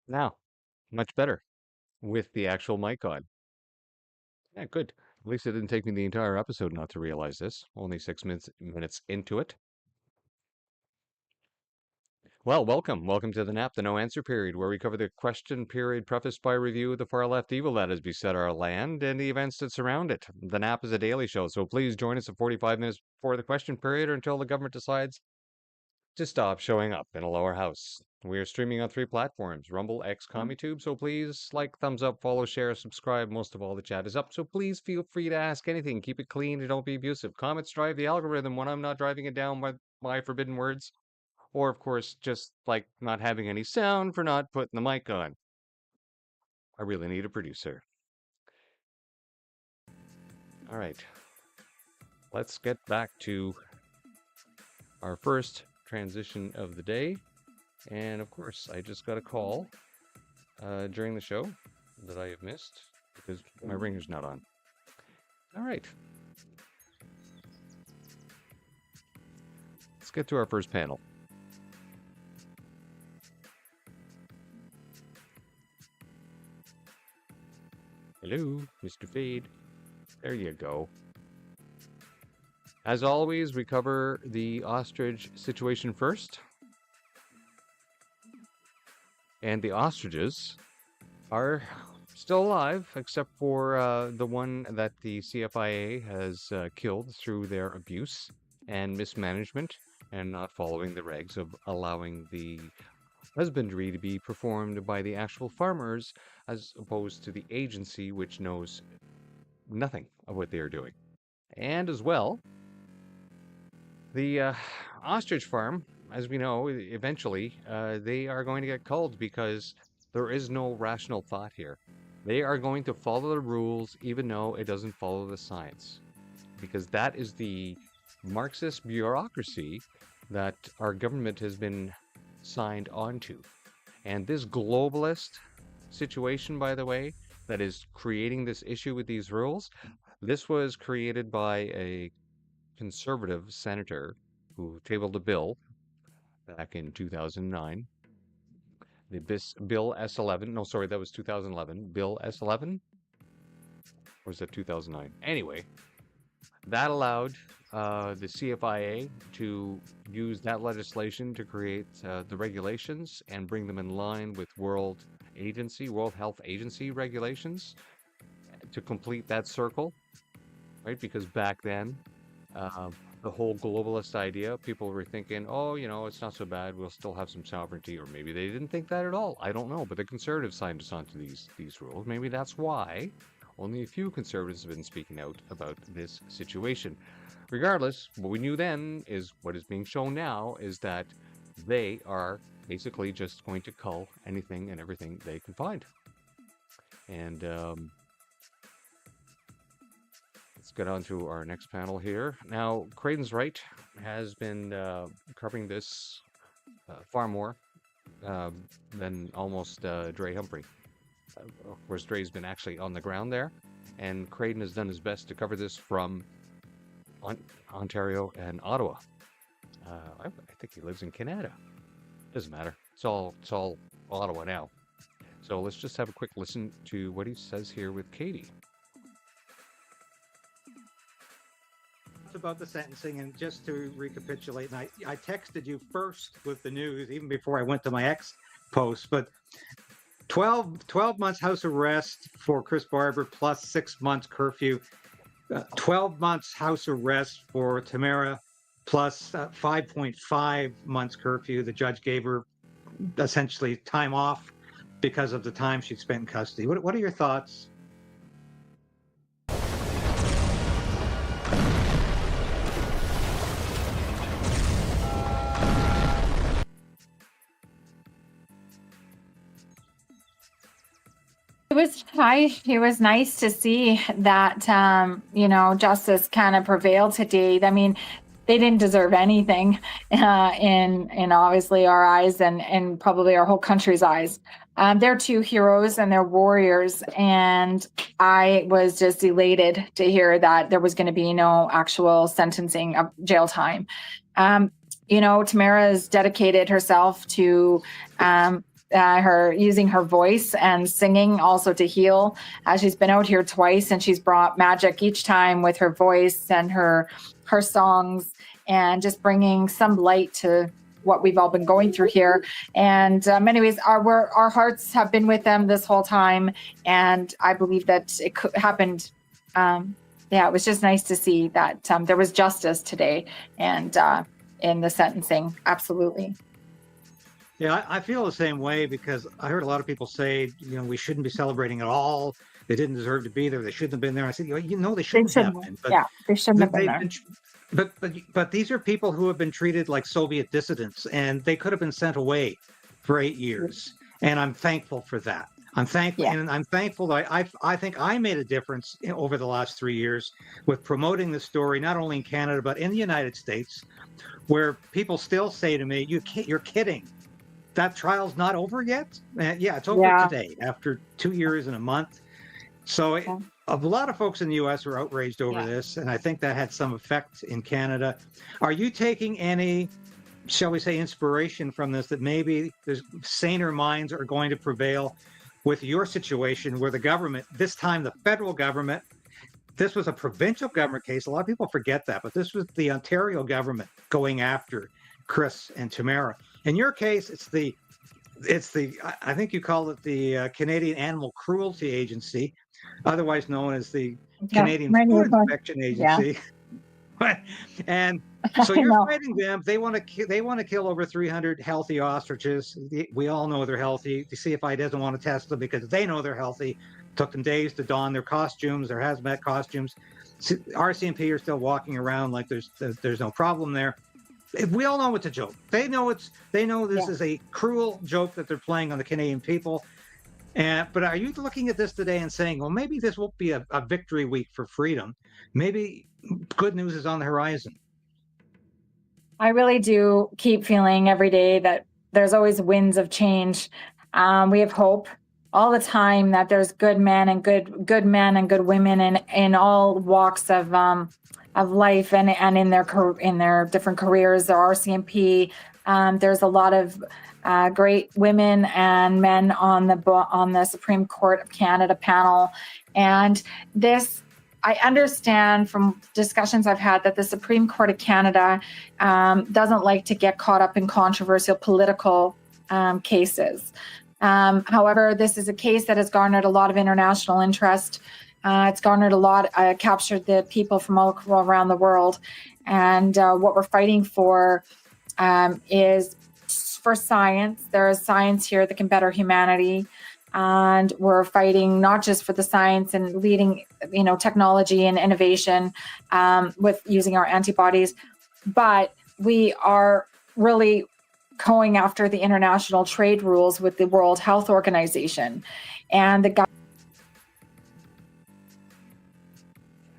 Now, much better with the actual mic on. Yeah, good. At least it didn't take me the entire episode not to realize this. Only 6 minutes into it. Well, welcome. Welcome to the NAP, the No Answer Period, where we cover the question period prefaced by a review of the far left evil that has beset our land and the events that surround it. The NAP is a daily show, so please join us at 45 minutes before the question period or until the government decides to stop showing up in a lower house. We are streaming on 3 platforms, Rumble, X, CommuTube, so please like, thumbs up, follow, share, subscribe. Most of all, the chat is up, so please feel free to ask anything. Keep it clean and don't be abusive. Comments drive the algorithm when I'm not driving it down by my forbidden words. Or, of course, just like not having any sound for not putting the mic on. I really need a producer. All right. Let's get back to our first transition of the day. And of course, I just got a call during the show that I have missed because my ringer's not on. All right. Let's get to our first panel. Hello, Mr. Fade. There you go. As always, we cover the ostrich situation first. And the ostriches are still alive, except for the one that the CFIA has killed through their abuse and mismanagement and not following the regs of allowing the husbandry to be performed by the actual farmers as opposed to the agency, which knows nothing of what they are doing. And as well, the ostrich farm, as we know, eventually they are going to get culled because there is no rational thought here. They are going to follow the rules even though it doesn't follow the science, because that is the Marxist bureaucracy that our government has been signed onto. And this globalist situation, by the way, that is creating this issue with these rules, this was created by a conservative senator who tabled a bill back in 2009. The Bill S11. No, sorry, that was 2011. Bill S11? Or was that 2009? Anyway, that allowed the CFIA to use that legislation to create the regulations and bring them in line with World Health Agency regulations to complete that circle, right? Because back then, the whole globalist idea, people were thinking, oh, it's not so bad, we'll still have some sovereignty, or maybe they didn't think that at all. I don't know, but the conservatives signed us onto these rules. Maybe that's why only a few conservatives have been speaking out about this situation. Regardless, what we knew then is what is being shown now is that they are basically just going to cull anything and everything they can find. And let's get on to our next panel here. Now, Creighton's Right has been covering this far more than almost Dre Humphrey. Of course, Dre's been actually on the ground there, and Creighton has done his best to cover this from Ontario and Ottawa. I think he lives in Canada. Doesn't matter. It's all Ottawa now. So let's just have a quick listen to what he says here with Katie. About the sentencing, and just to recapitulate, and I texted you first with the news even before I went to my X post, but 12 months house arrest for Chris Barber plus 6 months curfew, 12 months house arrest for Tamara plus 5.5 months curfew. The judge gave her essentially time off because of the time she'd spent in custody. What are your thoughts? It was nice to see that, justice kind of prevailed today. I mean, they didn't deserve anything in obviously our eyes and probably our whole country's eyes. They're two heroes and they're warriors. And I was just elated to hear that there was going to be no actual sentencing of jail time. Tamara's dedicated herself to her using her voice and singing also to heal. She's been out here twice and she's brought magic each time with her voice and her songs and just bringing some light to what we've all been going through here. And anyways, our hearts have been with them this whole time. And I believe that it happened. It was just nice to see that there was justice today and in the sentencing. Absolutely. Yeah, I feel the same way because I heard a lot of people say, we shouldn't be celebrating at all. They didn't deserve to be there. They shouldn't have been there. I said, they shouldn't have been. But they shouldn't have been there. But these are people who have been treated like Soviet dissidents, and they could have been sent away for 8 years. And I'm thankful for that. I'm thankful, and I'm thankful that I think I made a difference over the last 3 years with promoting the story, not only in Canada but in the United States, where people still say to me, "You're kidding." that trial's not over yet. Yeah, it's over Yeah. today after 2 years and a month. So a lot of folks in the U.S. are outraged over Yeah. this, and I think that had some effect in Canada. Are you taking any, shall we say, inspiration from this, that maybe there's saner minds are going to prevail with your situation where the government, this time the federal government, this was a provincial government case. A lot of people forget that, but this was the Ontario government going after Chris and Tamara. In your case, it's the I think you call it the Canadian Animal Cruelty Agency, otherwise known as the Yeah. Canadian Many Food of us. Inspection Yeah. Agency. And so I you're know. fighting them. They want to kill over 300 healthy ostriches. We all know they're healthy. The CFI doesn't want to test them because they know they're healthy. Took them days to don their costumes, their hazmat costumes. RCMP are still walking around like there's no problem there. We all know it's a joke. They know this is a cruel joke that they're playing on the Canadian people. But are you looking at this today and saying, well, maybe this won't be a victory week for freedom? Maybe good news is on the horizon. I really do keep feeling every day that there's always winds of change. We have hope all the time that there's good men and good men and good women in all walks of life and in their different careers. There are RCMP. There's a lot of great women and men on the Supreme Court of Canada panel, and this. I understand from discussions I've had that the Supreme Court of Canada doesn't like to get caught up in controversial political cases. However, this is a case that has garnered a lot of international interest. It's garnered a lot, captured the people from all around the world. And what we're fighting for is for science. There is science here that can better humanity. And we're fighting not just for the science and leading, technology and innovation with using our antibodies, but we are really going after the international trade rules with the World Health Organization and the.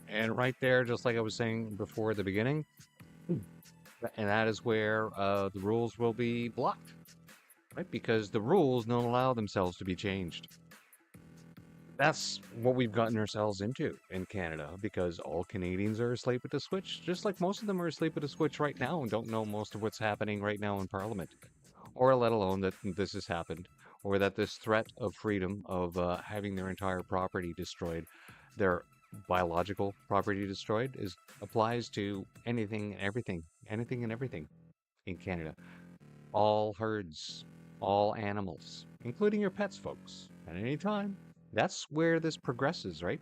And right there, just like I was saying before at the beginning, and that is where the rules will be blocked, right? Because the rules don't allow themselves to be changed. That's what we've gotten ourselves into in Canada, because all Canadians are asleep at the switch, just like most of them are asleep at the switch right now and don't know most of what's happening right now in Parliament, or let alone that this has happened, or that this threat of freedom of having their entire property destroyed, their biological property destroyed, applies to anything and everything in Canada. All herds, all animals, including your pets, folks, at any time. That's where this progresses, right?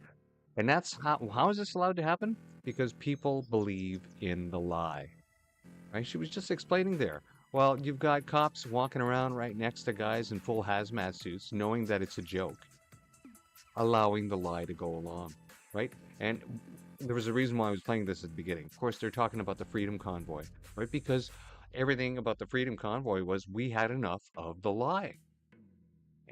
And that's how is this allowed to happen? Because people believe in the lie, right? She was just explaining there. Well, you've got cops walking around right next to guys in full hazmat suits, knowing that it's a joke, allowing the lie to go along, right? And there was a reason why I was playing this at the beginning. Of course, they're talking about the Freedom Convoy, right? Because everything about the Freedom Convoy was we had enough of the lie.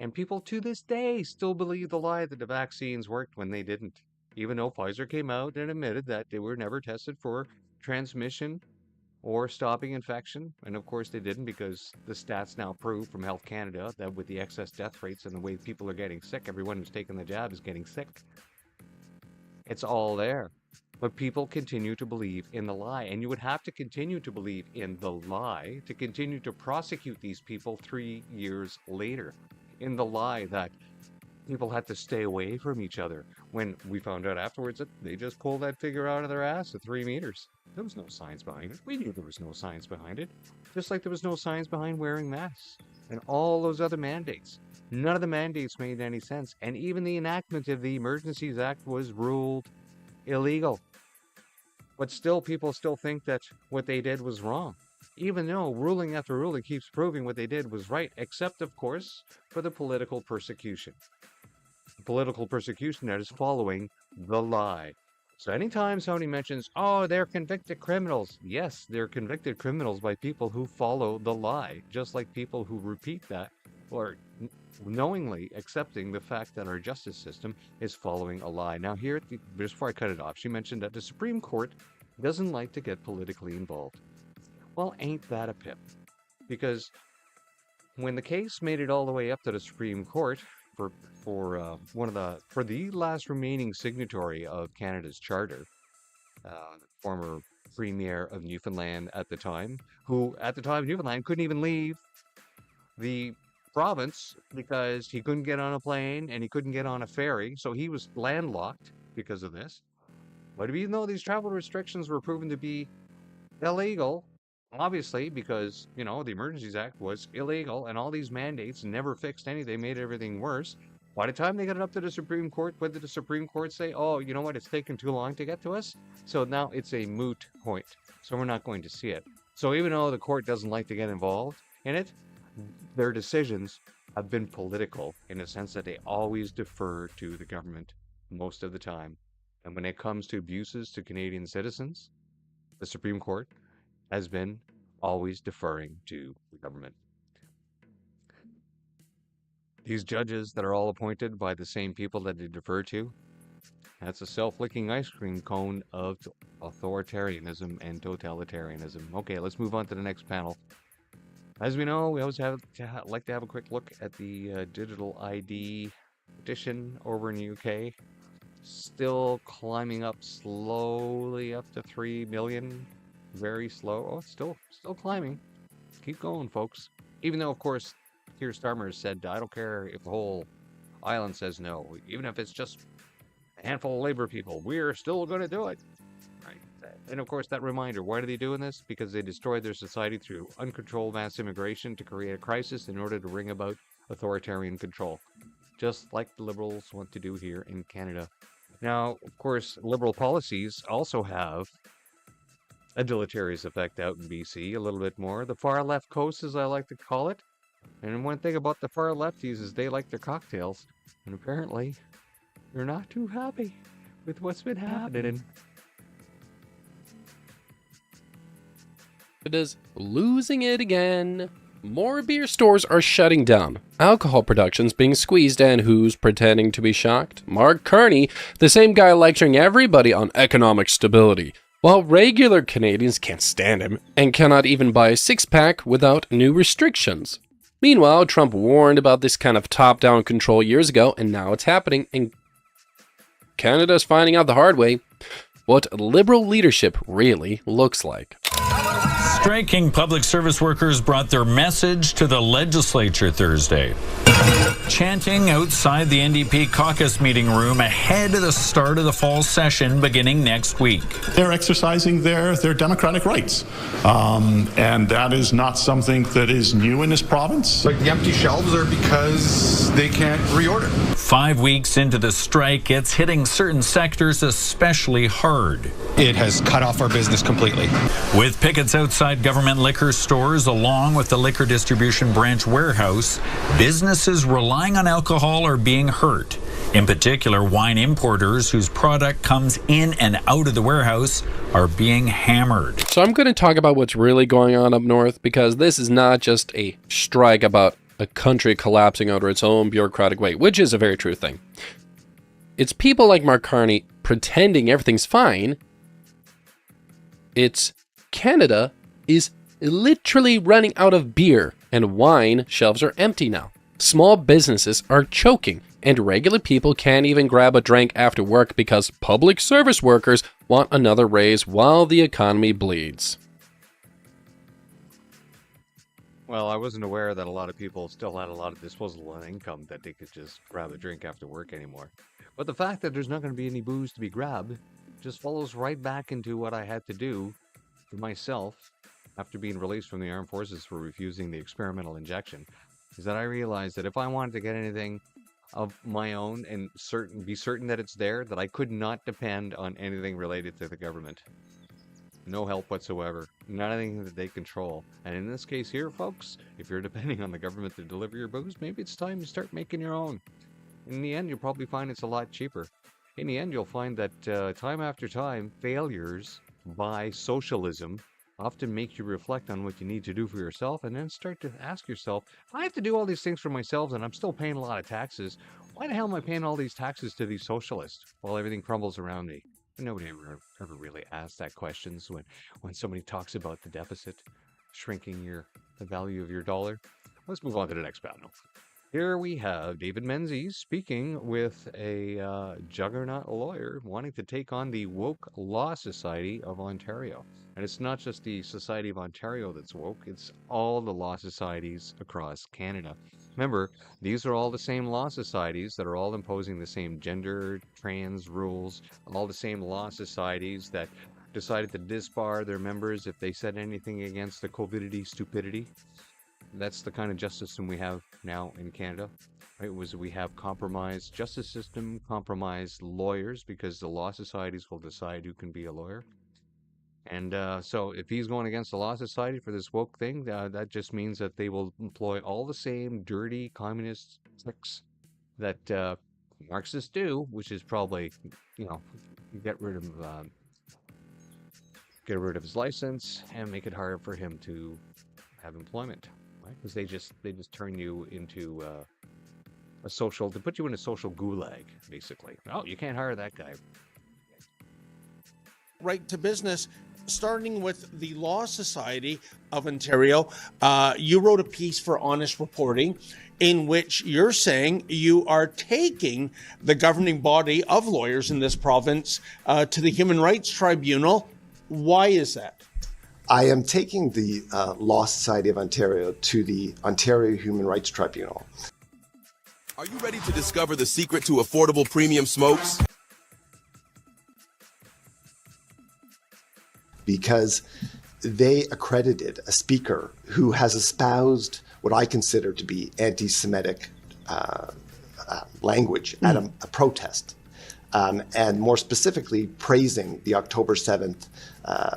And people to this day still believe the lie that the vaccines worked when they didn't. Even though Pfizer came out and admitted that they were never tested for transmission or stopping infection. And of course they didn't, because the stats now prove from Health Canada that with the excess death rates and the way people are getting sick, everyone who's taken the jab is getting sick. It's all there. But people continue to believe in the lie. And you would have to continue to believe in the lie to continue to prosecute these people 3 years later. In the lie that people had to stay away from each other, when we found out afterwards that they just pulled that figure out of their ass at 3 meters. There was no science behind it. We knew there was no science behind it. Just like there was no science behind wearing masks and all those other mandates. None of the mandates made any sense. And even the enactment of the Emergencies Act was ruled illegal. But still, people still think that what they did was wrong, even though ruling after ruling keeps proving what they did was right, except, of course, for the political persecution. Political persecution that is following the lie. So anytime somebody mentions, oh, they're convicted criminals, yes, they're convicted criminals by people who follow the lie, just like people who repeat that or knowingly accepting the fact that our justice system is following a lie. Now here, just before I cut it off, she mentioned that the Supreme Court doesn't like to get politically involved. Well, ain't that a pip? Because when the case made it all the way up to the Supreme Court for the last remaining signatory of Canada's charter, former Premier of Newfoundland at the time, who at the time Newfoundland couldn't even leave the province because he couldn't get on a plane and he couldn't get on a ferry, so he was landlocked because of this. But even though these travel restrictions were proven to be illegal, obviously, because, the Emergencies Act was illegal and all these mandates never fixed anything, they made everything worse. By the time they got it up to the Supreme Court, what did the Supreme Court say? Oh, you know what? It's taken too long to get to us. So now it's a moot point. So we're not going to see it. So even though the court doesn't like to get involved in it, their decisions have been political in the sense that they always defer to the government most of the time. And when it comes to abuses to Canadian citizens, the Supreme Court has been always deferring to the government. These judges that are all appointed by the same people that they defer to, that's a self-licking ice cream cone of authoritarianism and totalitarianism. Okay, let's move on to the next panel. As we know, we always like to have a quick look at the digital ID petition over in the UK. Still climbing up slowly up to 3 million. Very slow. Oh, it's still climbing. Keep going, folks. Even though, of course, Keir Starmer said, I don't care if the whole island says no. Even if it's just a handful of Labour people, we're still going to do it. And of course, that reminder, why are they doing this? Because they destroyed their society through uncontrolled mass immigration to create a crisis in order to bring about authoritarian control, just like the Liberals want to do here in Canada. Now, of course, Liberal policies also have a deleterious effect out in BC, a little bit more. The far left coast, as I like to call it. And one thing about the far lefties is they like their cocktails. And apparently, they're not too happy with what's been happening. It is losing it again. More beer stores are shutting down. Alcohol production's being squeezed, and who's pretending to be shocked? Mark Carney, the same guy lecturing everybody on economic stability, while regular Canadians can't stand him and cannot even buy a six-pack without new restrictions. Meanwhile, Trump warned about this kind of top-down control years ago, and now it's happening, and Canada's finding out the hard way what liberal leadership really looks like. Striking public service workers brought their message to the legislature Thursday, chanting outside the NDP caucus meeting room ahead of the start of the fall session beginning next week. They're exercising their democratic rights, and that is not something that is new in this province. Like the empty shelves are because they can't reorder. 5 weeks into the strike, it's hitting certain sectors especially hard. It has cut off our business completely. With pickets outside government liquor stores along with the liquor distribution branch warehouse, businesses relying on alcohol are being hurt. In particular, wine importers whose product comes in and out of the warehouse are being hammered. So I'm going to talk about what's really going on up north, because this is not just a strike about a country collapsing under its own bureaucratic weight, which is a very true thing. It's people like Mark Carney pretending everything's fine. It's Canada is literally running out of beer, and wine shelves are empty now. Small businesses are choking, and regular people can't even grab a drink after work because public service workers want another raise while the economy bleeds. Well, I wasn't aware that a lot of people still had a lot of disposable income that they could just grab a drink after work anymore. But the fact that there's not going to be any booze to be grabbed just follows right back into what I had to do for myself after being released from the armed forces for refusing the experimental injection, is that I realized that if I wanted to get anything of my own and be certain that it's there, that I could not depend on anything related to the government. No help whatsoever. Not anything that they control. And in this case here, folks, if you're depending on the government to deliver your booze, maybe it's time to start making your own. In the end, you'll probably find it's a lot cheaper. In the end, you'll find that time after time, failures by socialism often make you reflect on what you need to do for yourself, and then start to ask yourself, if I have to do all these things for myself and I'm still paying a lot of taxes, why the hell am I paying all these taxes to these socialists while everything crumbles around me? And nobody ever really asks that questions when somebody talks about the deficit, shrinking the value of your dollar. let's move on to the next panel. Here we have David Menzies speaking with a juggernaut lawyer wanting to take on the Woke Law Society of Ontario. And it's not just the Society of Ontario that's woke, it's all the law societies across Canada. Remember, these are all the same law societies that are all imposing the same gender, trans rules, all the same law societies that decided to disbar their members if they said anything against the COVIDity stupidity. That's the kind of justice system we have now in Canada. Right? We have compromised justice system, compromised lawyers, because the law societies will decide who can be a lawyer. And so if he's going against the law society for this woke thing, that just means that they will employ all the same dirty communist tricks that Marxists do, which is probably, get rid of his license and make it harder for him to have employment. Because they just turn you into to put you in a social gulag, basically. Oh, you can't hire that guy. Right to business, starting with the Law Society of Ontario. You wrote a piece for Honest Reporting in which you're saying you are taking the governing body of lawyers in this province to the Human Rights Tribunal. Why is that? I am taking the Law Society of Ontario to the Ontario Human Rights Tribunal. Are you ready to discover the secret to affordable premium smokes? Because they accredited a speaker who has espoused what I consider to be anti-Semitic language at a protest. And more specifically, praising the October 7th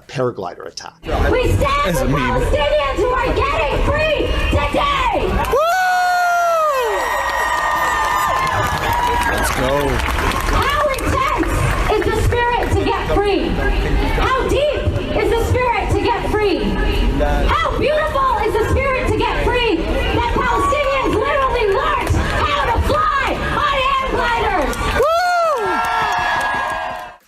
paraglider attack. We stand for Palestinians who are getting free today! Let's go. How intense is the spirit to get free? How deep is the spirit to get free? How beautiful is the spirit to get free that Palestinians literally learned how to fly on air gliders?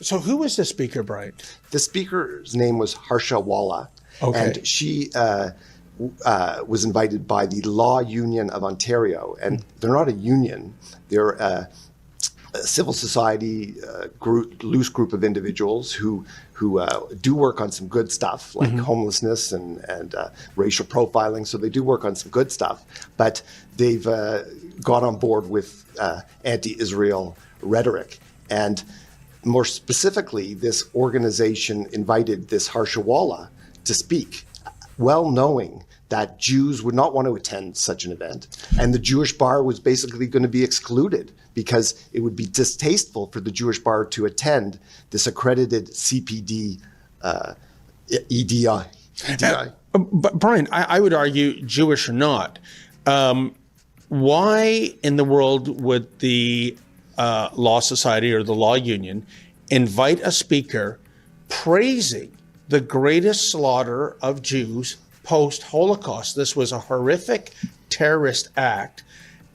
So who is the speaker, Brian? The speaker's name was Harsha Walla, and she was invited by the Law Union of Ontario. And they're not a union, they're a civil society loose group of individuals who do work on some good stuff, like homelessness and racial profiling. So they do work on some good stuff, but they've got on board with anti-Israel rhetoric. And more specifically, this organization invited this Harsha Walla to speak, well knowing that Jews would not want to attend such an event. And the Jewish bar was basically going to be excluded because it would be distasteful for the Jewish bar to attend this accredited CPD EDI. But Brian, I would argue, Jewish or not, why in the world would the Law Society or the Law Union invite a speaker praising the greatest slaughter of Jews post-Holocaust? This was a horrific terrorist act.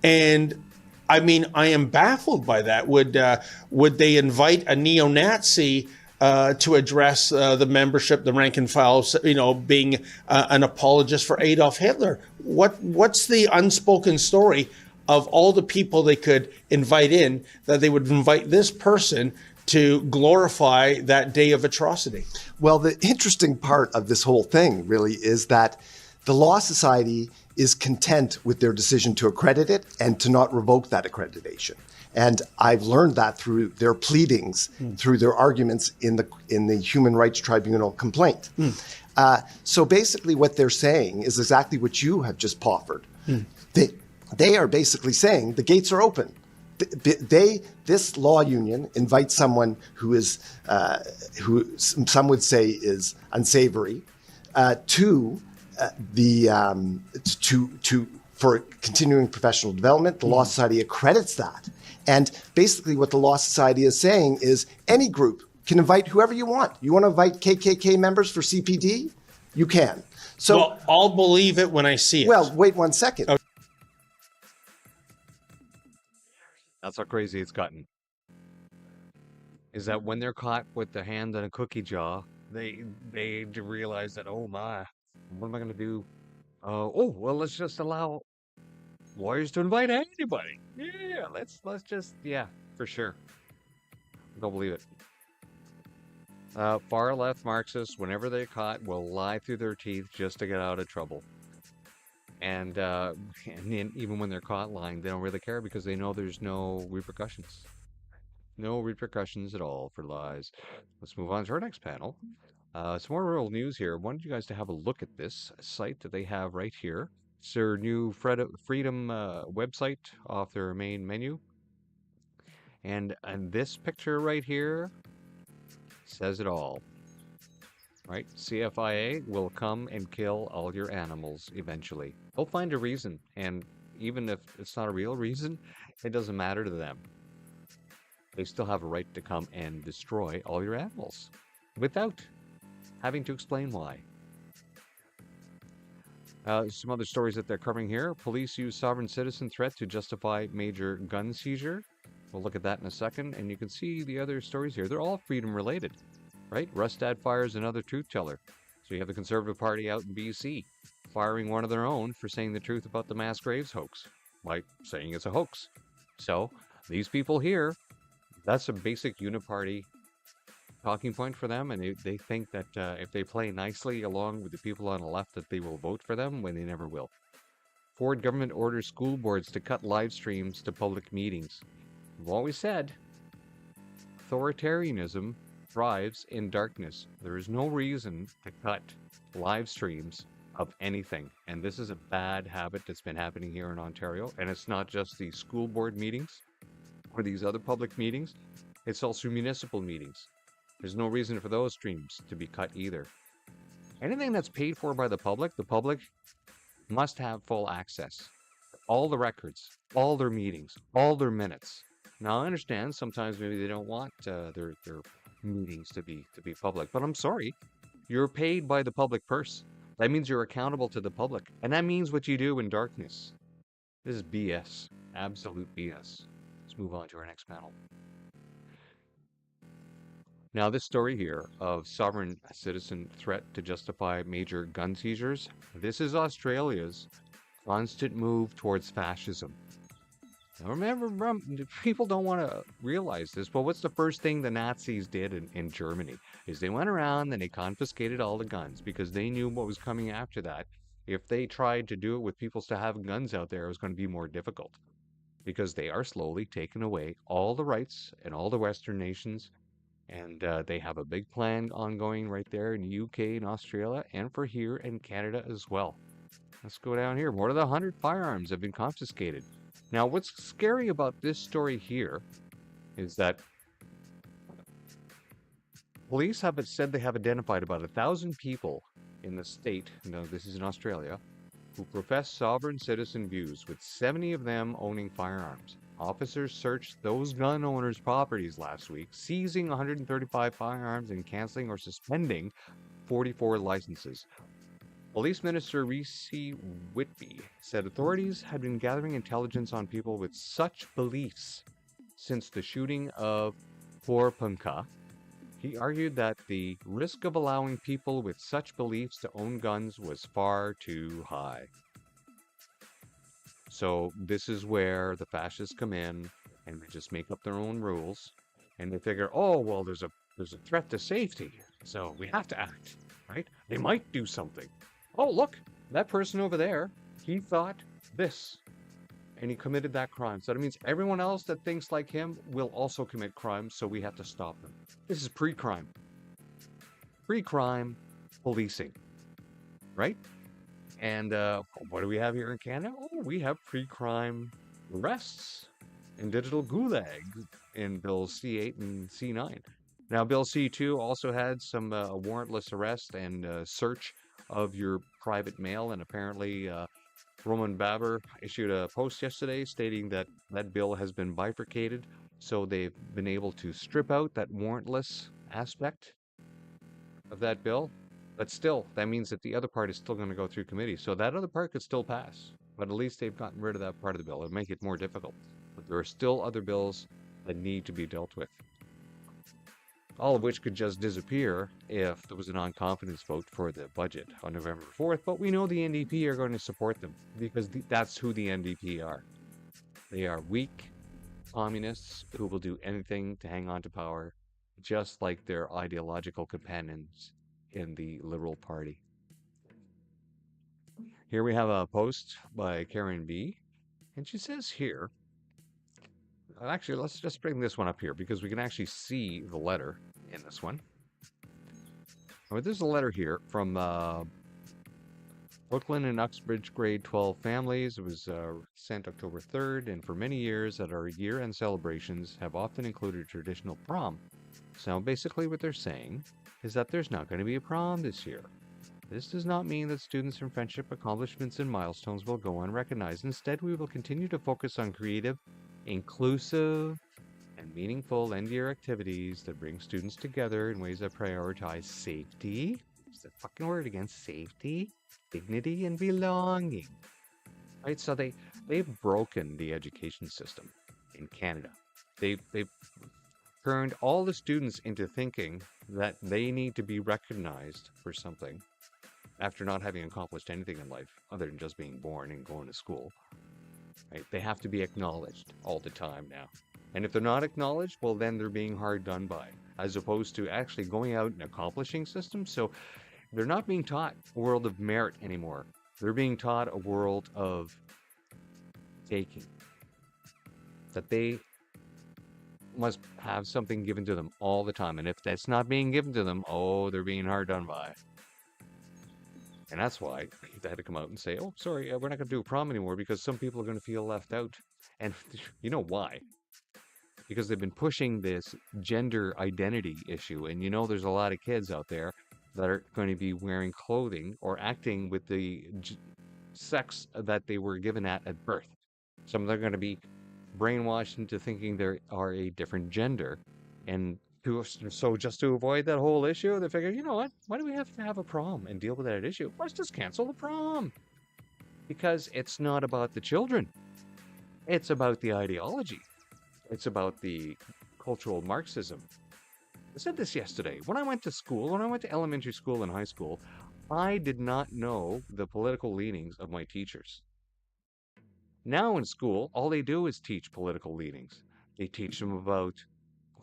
And I mean, I am baffled by that. Would they invite a neo-Nazi to address the membership, the rank and file, being an apologist for Adolf Hitler? What's the unspoken story of all the people they could invite in, that they would invite this person to glorify that day of atrocity? Well, the interesting part of this whole thing really is that the Law Society is content with their decision to accredit it and to not revoke that accreditation. And I've learned that through their pleadings, through their arguments in the Human Rights Tribunal complaint. So basically what they're saying is exactly what you have just proffered. They are basically saying the gates are open. This law union invites someone who is, who some would say is unsavory, for continuing professional development. The Law Society accredits that. And basically what the Law Society is saying is any group can invite whoever you want. You want to invite KKK members for CPD? You can. So, well, I'll believe it when I see it. Well, wait 1 second. Okay. That's how crazy it's gotten. Is that when they're caught with the hand in a cookie jar, they realize that, oh my, what am I going to do? Well, let's just allow lawyers to invite anybody. Yeah, let's just, yeah, for sure. Don't believe it. Far left Marxists, whenever they're caught, will lie through their teeth just to get out of trouble. And then even when they're caught lying, they don't really care because they know there's no repercussions. No repercussions at all for lies. Let's move on to our next panel. Some more real news here. I wanted you guys to have a look at this site that they have right here. It's their new Freedom website off their main menu. And this picture right here says it all. Right? CFIA will come and kill all your animals eventually. They'll find a reason. And even if it's not a real reason, it doesn't matter to them. They still have a right to come and destroy all your animals without having to explain why. Some other stories that they're covering here. Police use sovereign citizen threat to justify major gun seizure. We'll look at that in a second. And you can see the other stories here. They're all freedom related, right? Rustad fires another truth teller. So you have the Conservative Party out in BC firing one of their own for saying the truth about the mass graves hoax, like saying it's a hoax. So these people here, that's a basic uniparty talking point for them, and they think that if they play nicely along with the people on the left that they will vote for them when they never will. Ford government orders school boards to cut live streams to public meetings. We've always said authoritarianism thrives in darkness. There is no reason to cut live streams of anything, and this is a bad habit that's been happening here in Ontario, and it's not just the school board meetings or these other public meetings, it's also municipal meetings. There's no reason for those streams to be cut either. Anything that's paid for by the public must have full access. All the records, all their meetings, all their minutes. Now I understand sometimes maybe they don't want their meetings to be public, but I'm sorry, you're paid by the public purse. That means you're accountable to the public, and that means what you do in darkness. This is BS, absolute BS. Let's move on to our next panel. Now, this story here of sovereign citizen threat to justify major gun seizures, this is Australia's constant move towards fascism. Now, remember, people don't want to realize this, but what's the first thing the Nazis did in Germany? Is they went around and they confiscated all the guns because they knew what was coming after that. If they tried to do it with people to have guns out there, it was going to be more difficult because they are slowly taking away all the rights in all the Western nations. And they have a big plan ongoing right there in the UK and Australia and for here in Canada as well. Let's go down here. More than 100 firearms have been confiscated. Now, what's scary about this story here is that police have said they have identified about 1,000 people in the state, no, this is in Australia, who profess sovereign citizen views, with 70 of them owning firearms. Officers searched those gun owners' properties last week, seizing 135 firearms and canceling or suspending 44 licenses. Police Minister Reece Whitby said authorities had been gathering intelligence on people with such beliefs since the shooting of Porpunka. He argued that the risk of allowing people with such beliefs to own guns was far too high. So this is where the fascists come in and they just make up their own rules, and they figure, oh well, there's a threat to safety, so we have to act, right? They might do something. Oh look, that person over there, he thought this, and he committed that crime. So that means everyone else that thinks like him will also commit crimes, so we have to stop them. This is pre-crime. Pre-crime policing, right? And what do we have here in Canada? Oh, we have pre-crime arrests and digital gulag in Bill C8 and C9. Now, Bill C2 also had some warrantless arrest and search of your private mail, and apparently Roman Baber issued a post yesterday stating that that bill has been bifurcated, so they've been able to strip out that warrantless aspect of that bill. But still, that means that the other part is still going to go through committee. So that other part could still pass. But at least they've gotten rid of that part of the bill. It'll make it more difficult. But there are still other bills that need to be dealt with. all of which could just disappear if there was a non-confidence vote for the budget on November 4th. But we know the NDP are going to support them because that's who the NDP are. They are weak communists who will do anything to hang on to power, just like their ideological companions in the Liberal Party. Here we have a post by Karen B. And she says here, actually, let's just bring this one up here because we can actually see the letter in this one. There's a letter here from Brooklyn and Uxbridge grade 12 families. It was sent October 3rd, and for many years at our year-end celebrations have often included traditional prom. So basically what they're saying is that there's not going to be a prom this year. This does not mean that students' from friendship accomplishments and milestones will go unrecognized. Instead, we will continue to focus on creative, inclusive, and meaningful end-year activities that bring students together in ways that prioritize safety. It's the fucking word again, safety, dignity, and belonging. Right? So they've broken the education system in Canada. They've turned all the students into thinking that they need to be recognized for something after not having accomplished anything in life other than just being born and going to school. Right? They have to be acknowledged all the time now. And if they're not acknowledged, well, then they're being hard done by, as opposed to actually going out and accomplishing systems. So they're not being taught a world of merit anymore. They're being taught a world of taking. That they must have something given to them all the time. And if that's not being given to them, oh, they're being hard done by. And that's why they had to come out and say, oh, sorry, we're not going to do a prom anymore because some people are going to feel left out. And you know why? Because they've been pushing this gender identity issue. And you know there's a lot of kids out there that are going to be wearing clothing or acting with the sex that they were given at birth. Some of them are going to be brainwashed into thinking they are a different gender. And so just to avoid that whole issue, they figured, you know what? Why do we have to have a prom and deal with that issue? Let's just cancel the prom. Because it's not about the children. It's about the ideology. It's about the cultural Marxism. I said this yesterday. When I went to school, when I went to elementary school and high school, I did not know the political leanings of my teachers. Now in school, all they do is teach political leanings. They teach them about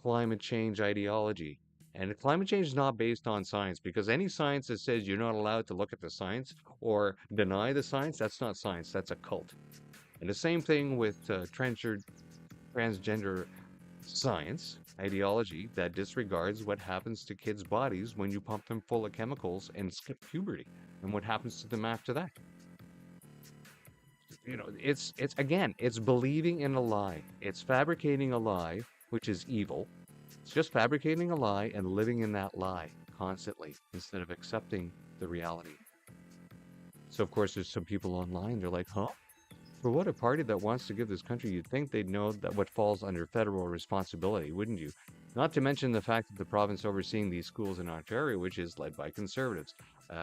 climate change ideology. And climate change is not based on science, because any science that says you're not allowed to look at the science or deny the science, that's not science, that's a cult. And the same thing with transgender science ideology that disregards what happens to kids' bodies when you pump them full of chemicals and skip puberty, and what happens to them after that. You know, it's believing in a lie. It's fabricating a lie, which is evil. It's just fabricating a lie and living in that lie constantly instead of accepting the reality. So of course there's some people online, they're like, huh? For what a party that wants to give this country, you'd think they'd know that what falls under federal responsibility, wouldn't you? Not to mention the fact that the province overseeing these schools in Ontario, which is led by Conservatives.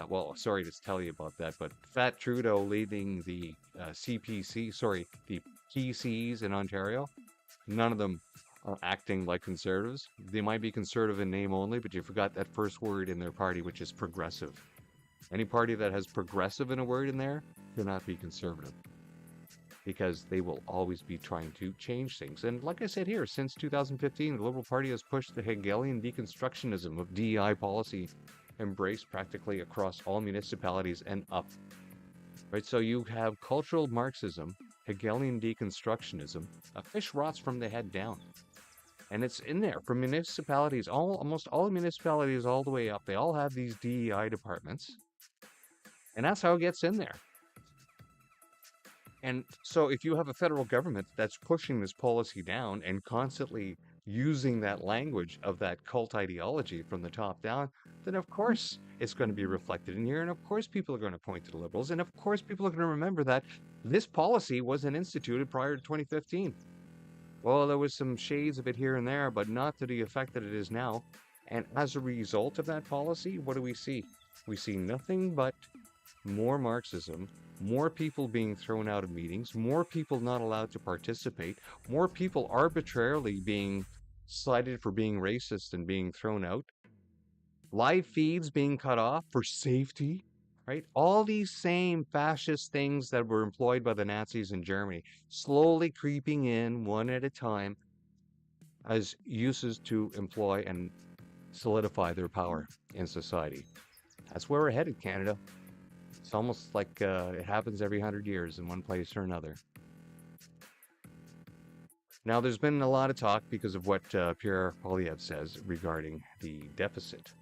Well, sorry to tell you about that, but Fat Trudeau leading the the PCs in Ontario, none of them are acting like Conservatives. They might be Conservative in name only, but you forgot that first word in their party, which is progressive. Any party that has progressive in a word in there cannot be Conservative, because they will always be trying to change things. And like I said here, since 2015, the Liberal Party has pushed the Hegelian deconstructionism of DEI policy embraced practically across all municipalities and up. Right, so you have cultural Marxism, Hegelian deconstructionism, a fish rots from the head down. And it's in there from municipalities, almost all municipalities all the way up. They all have these DEI departments. And that's how it gets in there. And so if you have a federal government that's pushing this policy down and constantly using that language of that cult ideology from the top down, then of course it's going to be reflected in here. And of course people are going to point to the Liberals. And of course people are going to remember that this policy wasn't instituted prior to 2015. Well, there was some shades of it here and there, but not to the effect that it is now. And as a result of that policy, what do we see? We see nothing but more Marxism, more people being thrown out of meetings, more people not allowed to participate, more people arbitrarily being cited for being racist and being thrown out. Live feeds being cut off for safety, right? All these same fascist things that were employed by the Nazis in Germany, slowly creeping in one at a time as uses to employ and solidify their power in society. That's where we're headed, Canada. It's almost like it happens every 100 years in one place or another. Now, there's been a lot of talk because of what Pierre Poilievre says regarding the deficit,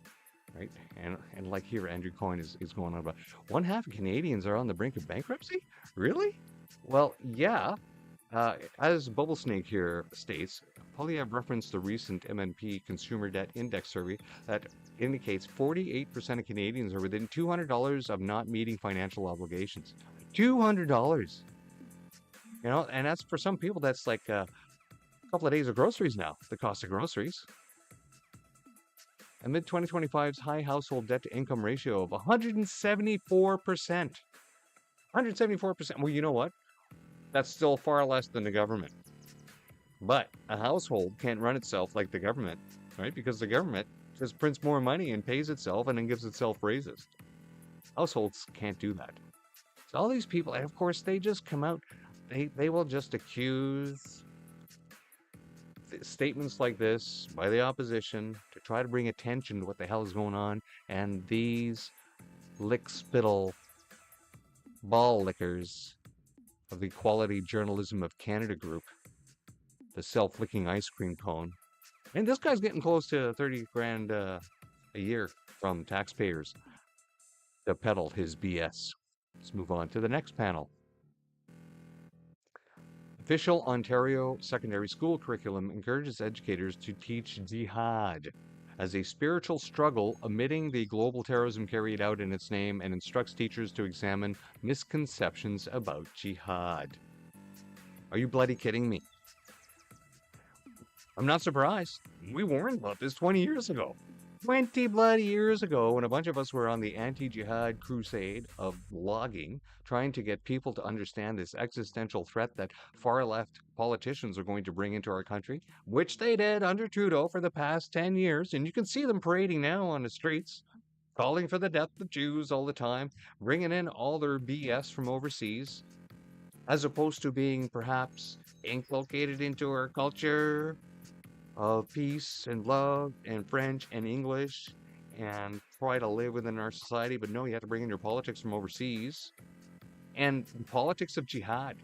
right? And like here, Andrew Coyne is going on about 1/2 of Canadians are on the brink of bankruptcy? Really? Well, yeah. As Bubble Snake here states, Poilievre referenced the recent MNP Consumer Debt Index survey that indicates 48% of Canadians are within $200 of not meeting financial obligations. $200! You know, and that's for some people, that's like a couple of days of groceries now, the cost of groceries. Amid 2025's high household debt to income ratio of 174%. 174%. Well, you know what? That's still far less than the government. But a household can't run itself like the government, right? Because the government just prints more money and pays itself and then gives itself raises. Households can't do that. So all these people, and of course, they just come out, they will just accuse statements like this by the opposition to try to bring attention to what the hell is going on. And these lick-spittle ball lickers of the Quality Journalism of Canada group, the self-licking ice cream cone. And this guy's getting close to 30 grand a year from taxpayers to peddle his BS. Let's move on to the next panel. Official Ontario secondary school curriculum encourages educators to teach jihad as a spiritual struggle, omitting the global terrorism carried out in its name, and instructs teachers to examine misconceptions about jihad. Are you bloody kidding me? I'm not surprised. We warned about this 20 years ago. 20 bloody years ago, when a bunch of us were on the anti-jihad crusade of blogging, trying to get people to understand this existential threat that far-left politicians are going to bring into our country, which they did under Trudeau for the past 10 years, and you can see them parading now on the streets, calling for the death of Jews all the time, bringing in all their BS from overseas, as opposed to being perhaps inculcated into our culture of peace and love and French and English and try to live within our society. But no, you have to bring in your politics from overseas and the politics of jihad.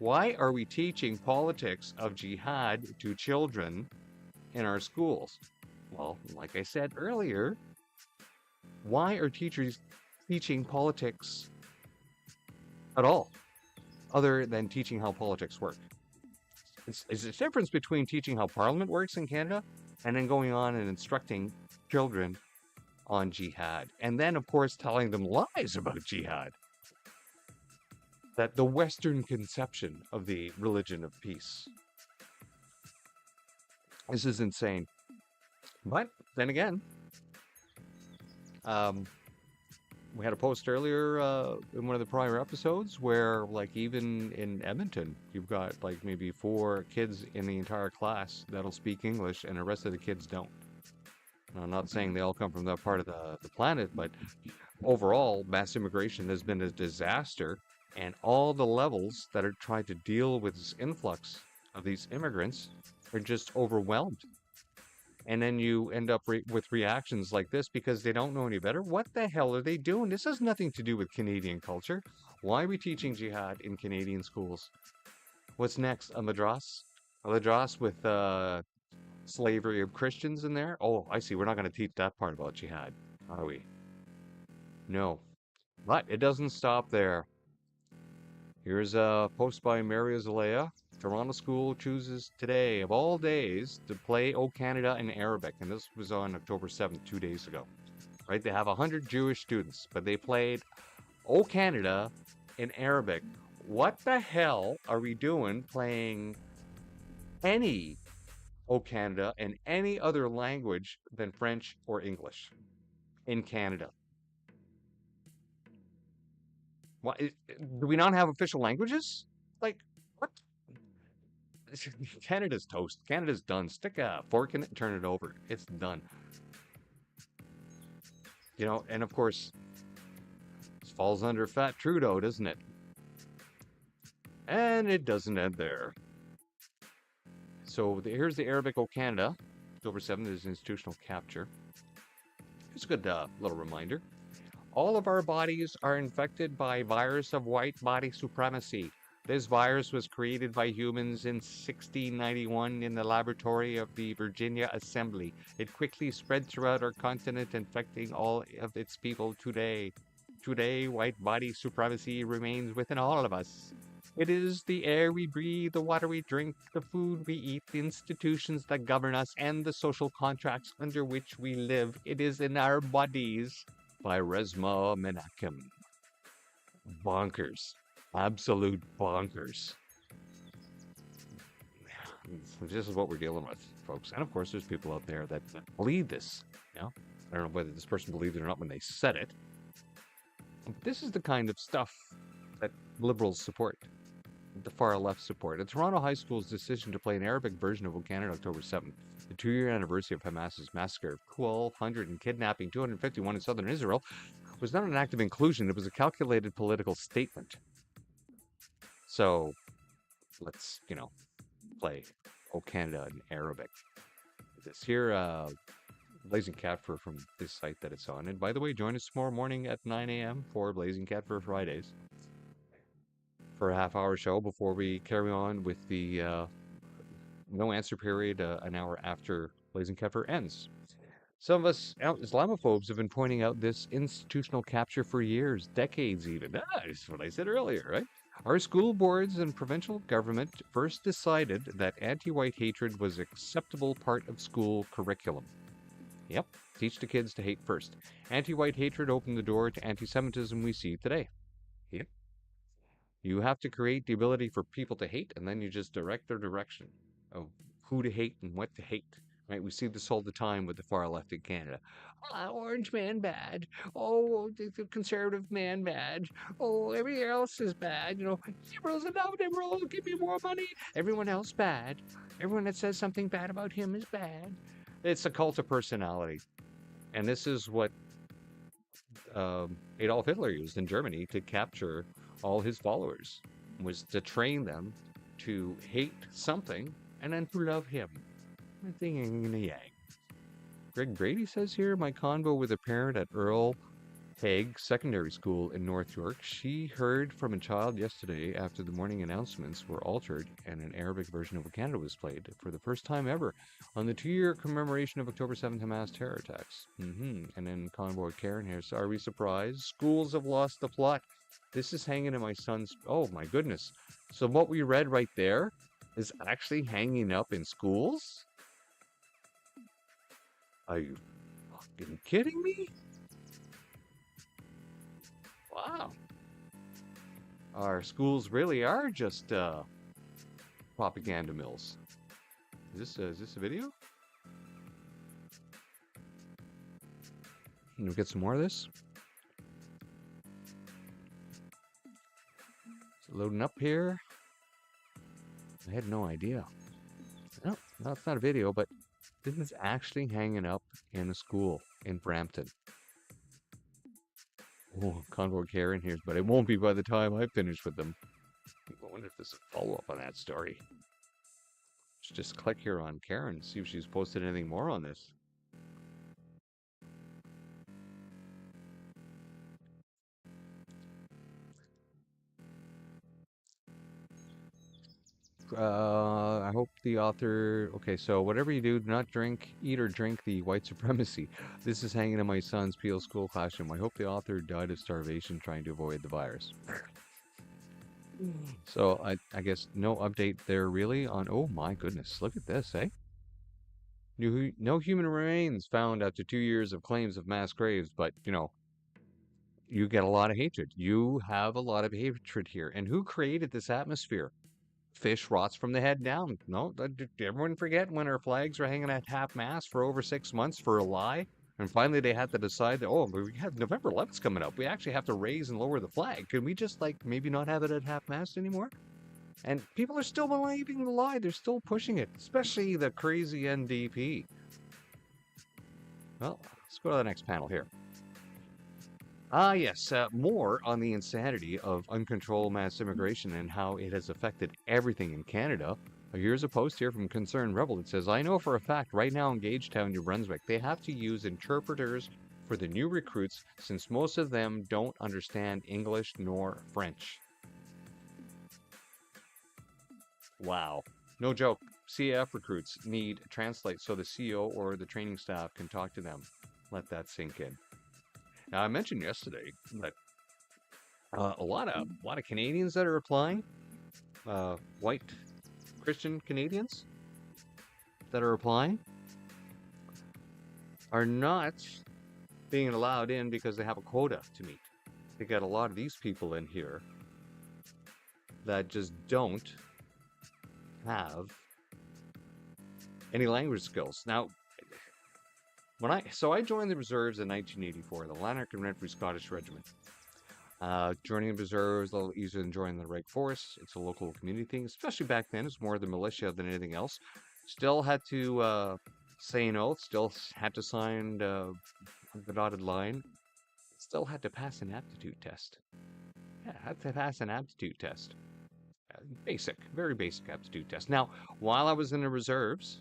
Why are we teaching politics of jihad to children in our schools? Well, like I said earlier, why are teachers teaching politics at all other than teaching how politics work? It's a difference between teaching how Parliament works in Canada and then going on and instructing children on jihad. And then, of course, telling them lies about jihad. That the Western conception of the religion of peace. This is insane. But then again, we had a post earlier in one of the prior episodes where, like, even in Edmonton, you've got like maybe 4 kids in the entire class that'll speak English and the rest of the kids don't. Now, I'm not saying they all come from that part of the planet, but overall, mass immigration has been a disaster, and all the levels that are trying to deal with this influx of these immigrants are just overwhelmed. And then you end up with reactions like this because they don't know any better. What the hell are they doing? This has nothing to do with Canadian culture. Why are we teaching jihad in Canadian schools? What's next? A madras? A madras with slavery of Christians in there? Oh, I see. We're not going to teach that part about jihad, are we? No. But it doesn't stop there. Here's a post by Maria Zalea. Toronto School chooses today, of all days, to play O Canada in Arabic. And this was on October 7th, 2 days ago. Right? They have 100 Jewish students, but they played O Canada in Arabic. What the hell are we doing playing any O Canada in any other language than French or English in Canada? What, do we not have official languages? Like, what? Canada's toast. Canada's done. Stick a fork in it and turn it over. It's done. You know, and of course, this falls under Fat Trudeau, doesn't it? And it doesn't end there. So here's the Arabic O Canada. October 7th is institutional capture. Here's a good little reminder. All of our bodies are infected by virus of white body supremacy. This virus was created by humans in 1691 in the laboratory of the Virginia Assembly. It quickly spread throughout our continent, infecting all of its people today. Today, white body supremacy remains within all of us. It is the air we breathe, the water we drink, the food we eat, the institutions that govern us, and the social contracts under which we live. It is in our bodies. By Resmaa Menakem. Bonkers. Absolute bonkers. This is what we're dealing with, folks. And of course, there's people out there that believe this. You know? I don't know whether this person believed it or not when they said it. But this is the kind of stuff that liberals support. The far left support. A Toronto High School's decision to play an Arabic version of O Canada October 7th, the 2-year anniversary of Hamas's massacre of 1,200 and kidnapping 251 in southern Israel, was not an act of inclusion. It was a calculated political statement. So, let's, play O Canada in Arabic. This here, Blazing Cat Fur from this site that it's on. And by the way, join us tomorrow morning at 9 a.m. for Blazing Cat Fur Fridays. For a half-hour show before we carry on with the no answer period an hour after Blazing Cat Fur ends. Some of us Islamophobes have been pointing out this institutional capture for years, decades even. That's what I said earlier, right? Our school boards and provincial government first decided that anti-white hatred was an acceptable part of school curriculum. Yep, teach the kids to hate first. Anti-white hatred opened the door to anti-Semitism we see today. Yep. You have to create the ability for people to hate, and then you just direct their direction of who to hate and what to hate. Right? We see this all the time with the far left in Canada. Oh, orange man bad. Oh, the conservative man bad. Oh, everything else is bad. Liberals enough. Liberals give me more money. Everyone else bad. Everyone that says something bad about him is bad. It's a cult of personality, and this is what Adolf Hitler used in Germany to capture all his followers, was to train them to hate something and then to love him. Yin and yang. Greg Brady says here, my convo with a parent at Earl Haig Secondary School in North York. She heard from a child yesterday after the morning announcements were altered and an Arabic version of Canada was played for the first time ever on the 2-year commemoration of October 7th Hamas terror attacks. And then Convoy Karen here. So are we surprised? Schools have lost the plot. This is hanging in my son's... Oh my goodness. So what we read right there is actually hanging up in schools? Are you fucking kidding me? Wow. Our schools really are just propaganda mills. Is this a video? Can we get some more of this? Is it loading up here? I had no idea. No, it's not a video, but this is actually hanging up in a school in Brampton. Oh, Convoy Karen here, but it won't be by the time I finish with them. I wonder if there's a follow-up on that story. Let's just click here on Karen, see if she's posted anything more on this. I hope the author... Okay, so whatever you do not eat or drink the white supremacy. This is hanging in my son's Peel School classroom. I hope the author died of starvation trying to avoid the virus. So, I guess no update there really on... Oh my goodness, look at this, eh? No human remains found after 2 years of claims of mass graves, but, you get a lot of hatred. You have a lot of hatred here. And who created this atmosphere? Fish rots from the head down. No, did everyone forget when our flags were hanging at half-mast for over 6 months for a lie? And finally they had to decide that, oh, we have November 11th coming up. We actually have to raise and lower the flag. Can we just, maybe not have it at half-mast anymore? And people are still believing the lie. They're still pushing it, especially the crazy NDP. Well, let's go to the next panel here. Yes, more on the insanity of uncontrolled mass immigration and how it has affected everything in Canada. Here's a post here from Concerned Rebel that says, I know for a fact right now in Gagetown, New Brunswick, they have to use interpreters for the new recruits since most of them don't understand English nor French. Wow. No joke. CAF recruits need translate so the CEO or the training staff can talk to them. Let that sink in. Now, I mentioned yesterday that a lot of Canadians that are applying, white Christian Canadians that are applying, are not being allowed in because they have a quota to meet. They got a lot of these people in here that just don't have any language skills. Now, I joined the reserves in 1984, the Lanark and Renfrew Scottish Regiment. Joining the reserves is a little easier than joining the Reg Force. It's a local community thing, especially back then. It's more the militia than anything else. Still had to say an oath. Still had to sign the dotted line. Still had to pass an aptitude test. Yeah, had to pass an aptitude test. Basic, very basic aptitude test. Now, while I was in the reserves,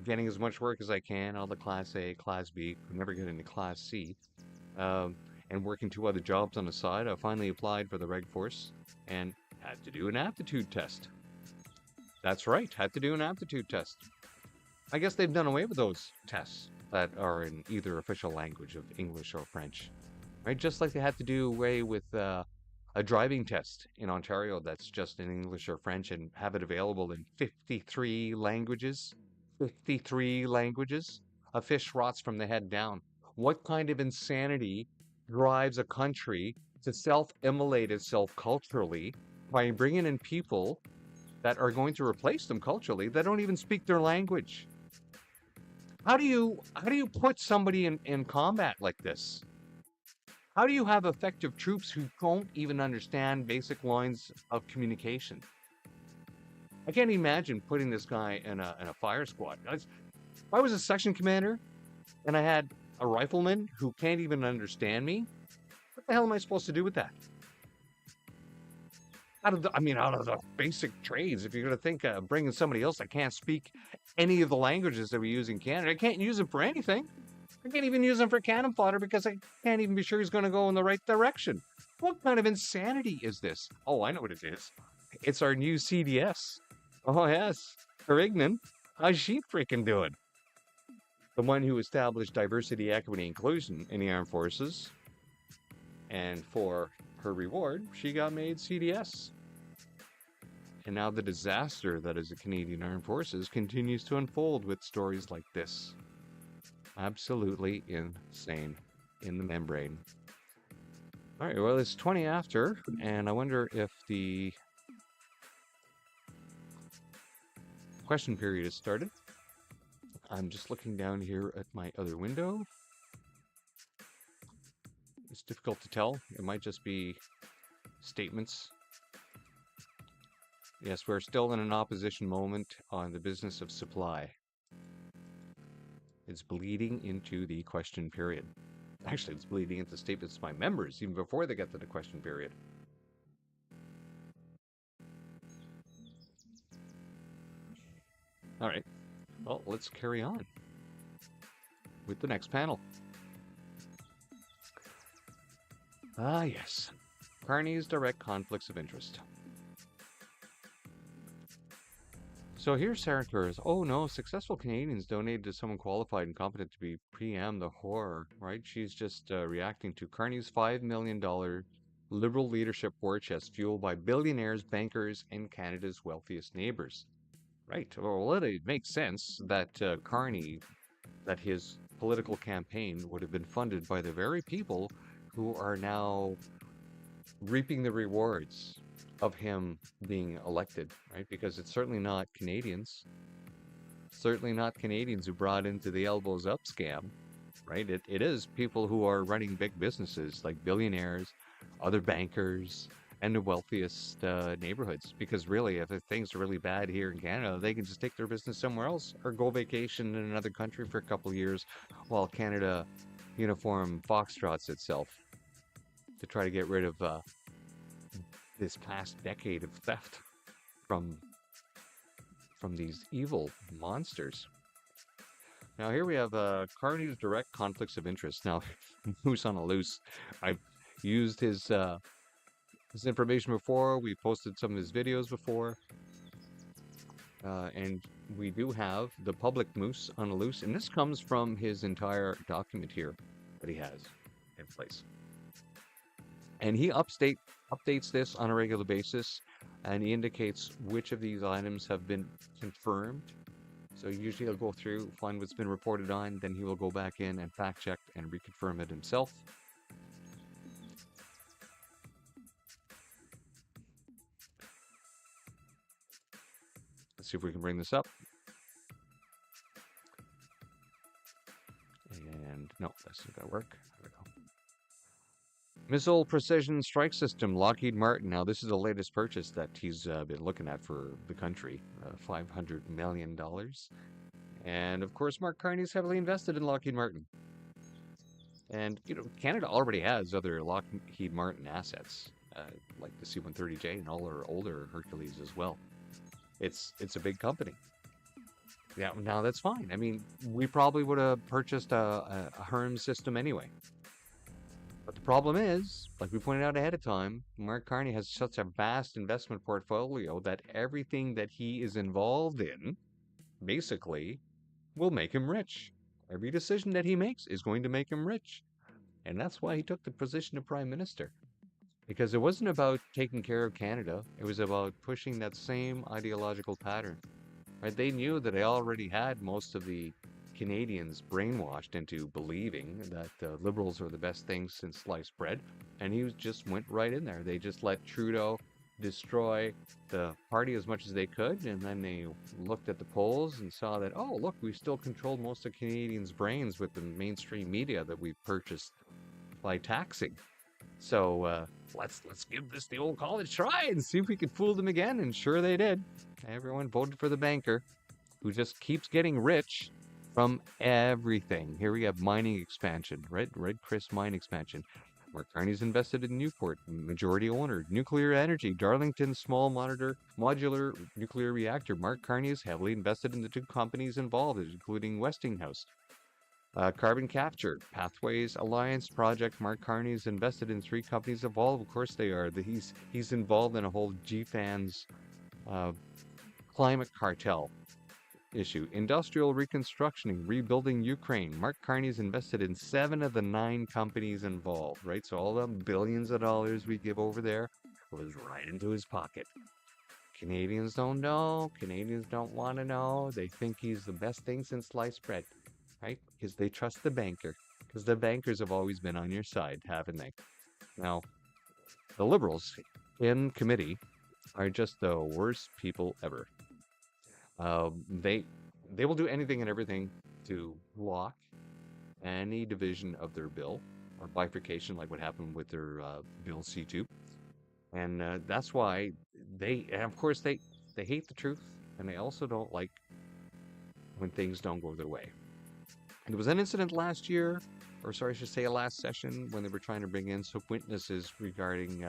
getting as much work as I can out of the Class A, Class B, could never get into Class C, and working 2 other jobs on the side, I finally applied for the Reg Force and had to do an aptitude test. That's right, had to do an aptitude test. I guess they've done away with those tests that are in either official language of English or French, right? Just like they had to do away with a driving test in Ontario that's just in English or French and have it available in 53 languages. 53 languages. A fish rots from the head down. What kind of insanity drives a country to self-immolate itself culturally by bringing in people that are going to replace them culturally that don't even speak their language? How do you put somebody in combat like this? How do you have effective troops who don't even understand basic lines of communication? I can't imagine putting this guy in a fire squad. If I was a section commander and I had a rifleman who can't even understand me, what the hell am I supposed to do with that? Out of the basic trades, if you're going to think of bringing somebody else that can't speak any of the languages that we use in Canada, I can't use them for anything. I can't even use them for cannon fodder because I can't even be sure he's going to go in the right direction. What kind of insanity is this? Oh, I know what it is. It's our new CDS. Oh, yes. Carignan. How's she freaking doing? The one who established diversity, equity, inclusion in the armed forces. And for her reward, she got made CDS. And now the disaster that is the Canadian Armed Forces continues to unfold with stories like this. Absolutely insane in the membrane. All right, well, it's 20 after, and I wonder if the question period has started. I'm just looking down here at my other window. It's difficult to tell. It might just be statements. Yes, we're still in an opposition moment on the business of supply. It's bleeding into the question period. Actually, it's bleeding into statements by members even before they get to the question period. All right. Well, let's carry on with the next panel. Ah, yes. Carney's direct conflicts of interest. So here's Sarah Kerr's, oh no, successful Canadians donated to someone qualified and competent to be PM, the horror, right? She's just reacting to Carney's $5 million liberal leadership war chest fueled by billionaires, bankers, and Canada's wealthiest neighbors. Right. Well, it makes sense that Carney, that his political campaign would have been funded by the very people who are now reaping the rewards of him being elected, right? Because it's certainly not Canadians. Certainly not Canadians who brought into the elbows up scam, right? It is people who are running big businesses like billionaires, other bankers, and the wealthiest neighborhoods. Because really, if things are really bad here in Canada, they can just take their business somewhere else or go vacation in another country for a couple of years while Canada uniform foxtrots itself to try to get rid of this past decade of theft from these evil monsters. Now here we have Carney's direct conflicts of interest. Now, Moose on a Loose, I've used his information before. We posted some of his videos before. And we do have the public Moose on a Loose. And this comes from his entire document here that he has in place. And he updates this on a regular basis. And he indicates which of these items have been confirmed. So usually he'll go through, find what's been reported on, then he will go back in and fact check and reconfirm it himself. Let's see if we can bring this up. And no, that's not gonna work. There we go. Missile Precision Strike System, Lockheed Martin. Now, this is the latest purchase that he's been looking at for the country, $500 million. And, of course, Mark Carney's heavily invested in Lockheed Martin. And, you know, Canada already has other Lockheed Martin assets, like the C-130J and all our older Hercules as well. It's a big company. Yeah, now that's fine. I mean, we probably would have purchased a HERM system anyway. But the problem is, like we pointed out ahead of time, Mark Carney has such a vast investment portfolio that everything that he is involved in, basically, will make him rich. Every decision that he makes is going to make him rich. And that's why he took the position of Prime Minister. Because it wasn't about taking care of Canada, it was about pushing that same ideological pattern. Right? They knew that they already had most of the Canadians brainwashed into believing that liberals are the best things since sliced bread, and he just went right in there. They just let Trudeau destroy the party as much as they could, and then they looked at the polls and saw that, oh, look, we still controlled most of Canadians' brains with the mainstream media that we purchased by taxing. So let's give this the old college try and see if we could fool them again. And sure they did. Everyone voted for the banker, who just keeps getting rich from everything. Here we have mining expansion, Red Chris mine expansion. Mark Carney's invested in Newport, majority owner. Nuclear energy, Darlington small modular nuclear reactor. Mark Carney is heavily invested in the two companies involved, including Westinghouse. Carbon capture, Pathways Alliance project. Mark Carney is invested in 3 companies involved. Of course they are. He's involved in a whole GFANZ climate cartel issue. Industrial reconstruction, rebuilding Ukraine. Mark Carney's invested in 7 of the 9 companies involved, right? So all the billions of dollars we give over there goes right into his pocket. Canadians don't know. Canadians don't want to know. They think he's the best thing since sliced bread, right? Because they trust the banker. Because the bankers have always been on your side, haven't they? Now, the Liberals in committee are just the worst people ever. They will do anything and everything to block any division of their bill or bifurcation, like what happened with their bill C2, and that's why of course they hate the truth, and they also don't like when things don't go their way. And there was an incident last year, or sorry, I should say last session, when they were trying to bring in some witnesses regarding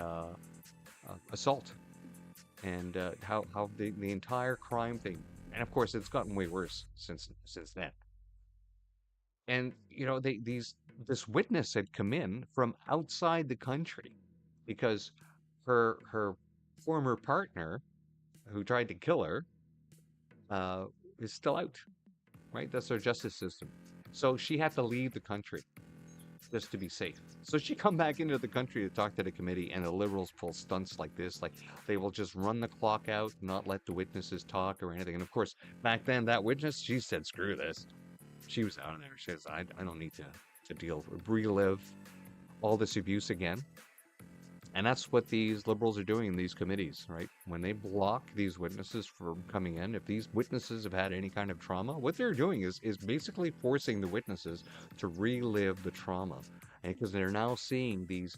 assault and how the entire crime thing. And of course, it's gotten way worse since then. And you know, this witness had come in from outside the country because her former partner, who tried to kill her, is still out. Right? That's our justice system. So she had to leave the country just to be safe. So she come back into the country to talk to the committee, and the Liberals pull stunts like this. Like, they will just run the clock out, not let the witnesses talk or anything. And of course, back then, that witness, she said, screw this. She was out of there. She says, I don't need to relive all this abuse again. And that's what these Liberals are doing in these committees, right? When they block these witnesses from coming in, if these witnesses have had any kind of trauma, what they're doing is basically forcing the witnesses to relive the trauma. And because they're now seeing these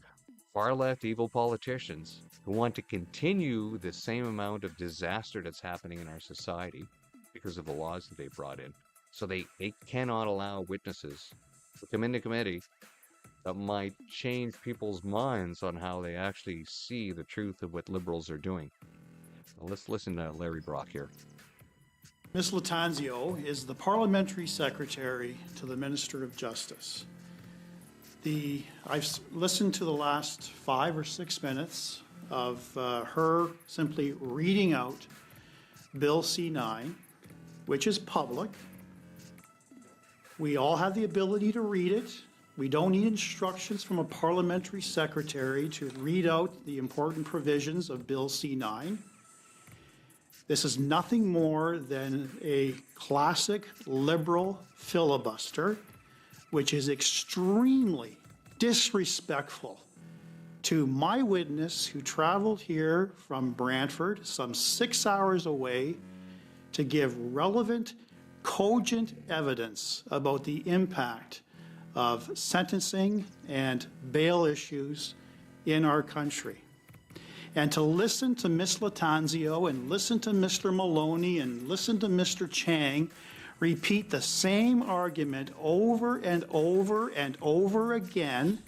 far-left evil politicians who want to continue the same amount of disaster that's happening in our society because of the laws that they brought in. So they cannot allow witnesses to come into committee that might change people's minds on how they actually see the truth of what liberals are doing. Well, let's listen to Larry Brock here. Ms. Latanzio is the parliamentary secretary to the Minister of Justice. I've listened to the last 5 or 6 minutes of her simply reading out Bill C-9, which is public. We all have the ability to read it. We don't need instructions from a parliamentary secretary to read out the important provisions of Bill C-9. This is nothing more than a classic liberal filibuster, which is extremely disrespectful to my witness who traveled here from Brantford, some 6 hours away, to give relevant, cogent evidence about the impact of sentencing and bail issues in our country. And to listen to Ms. Latanzio and listen to Mr. Maloney and listen to Mr. Chang repeat the same argument over and over and over again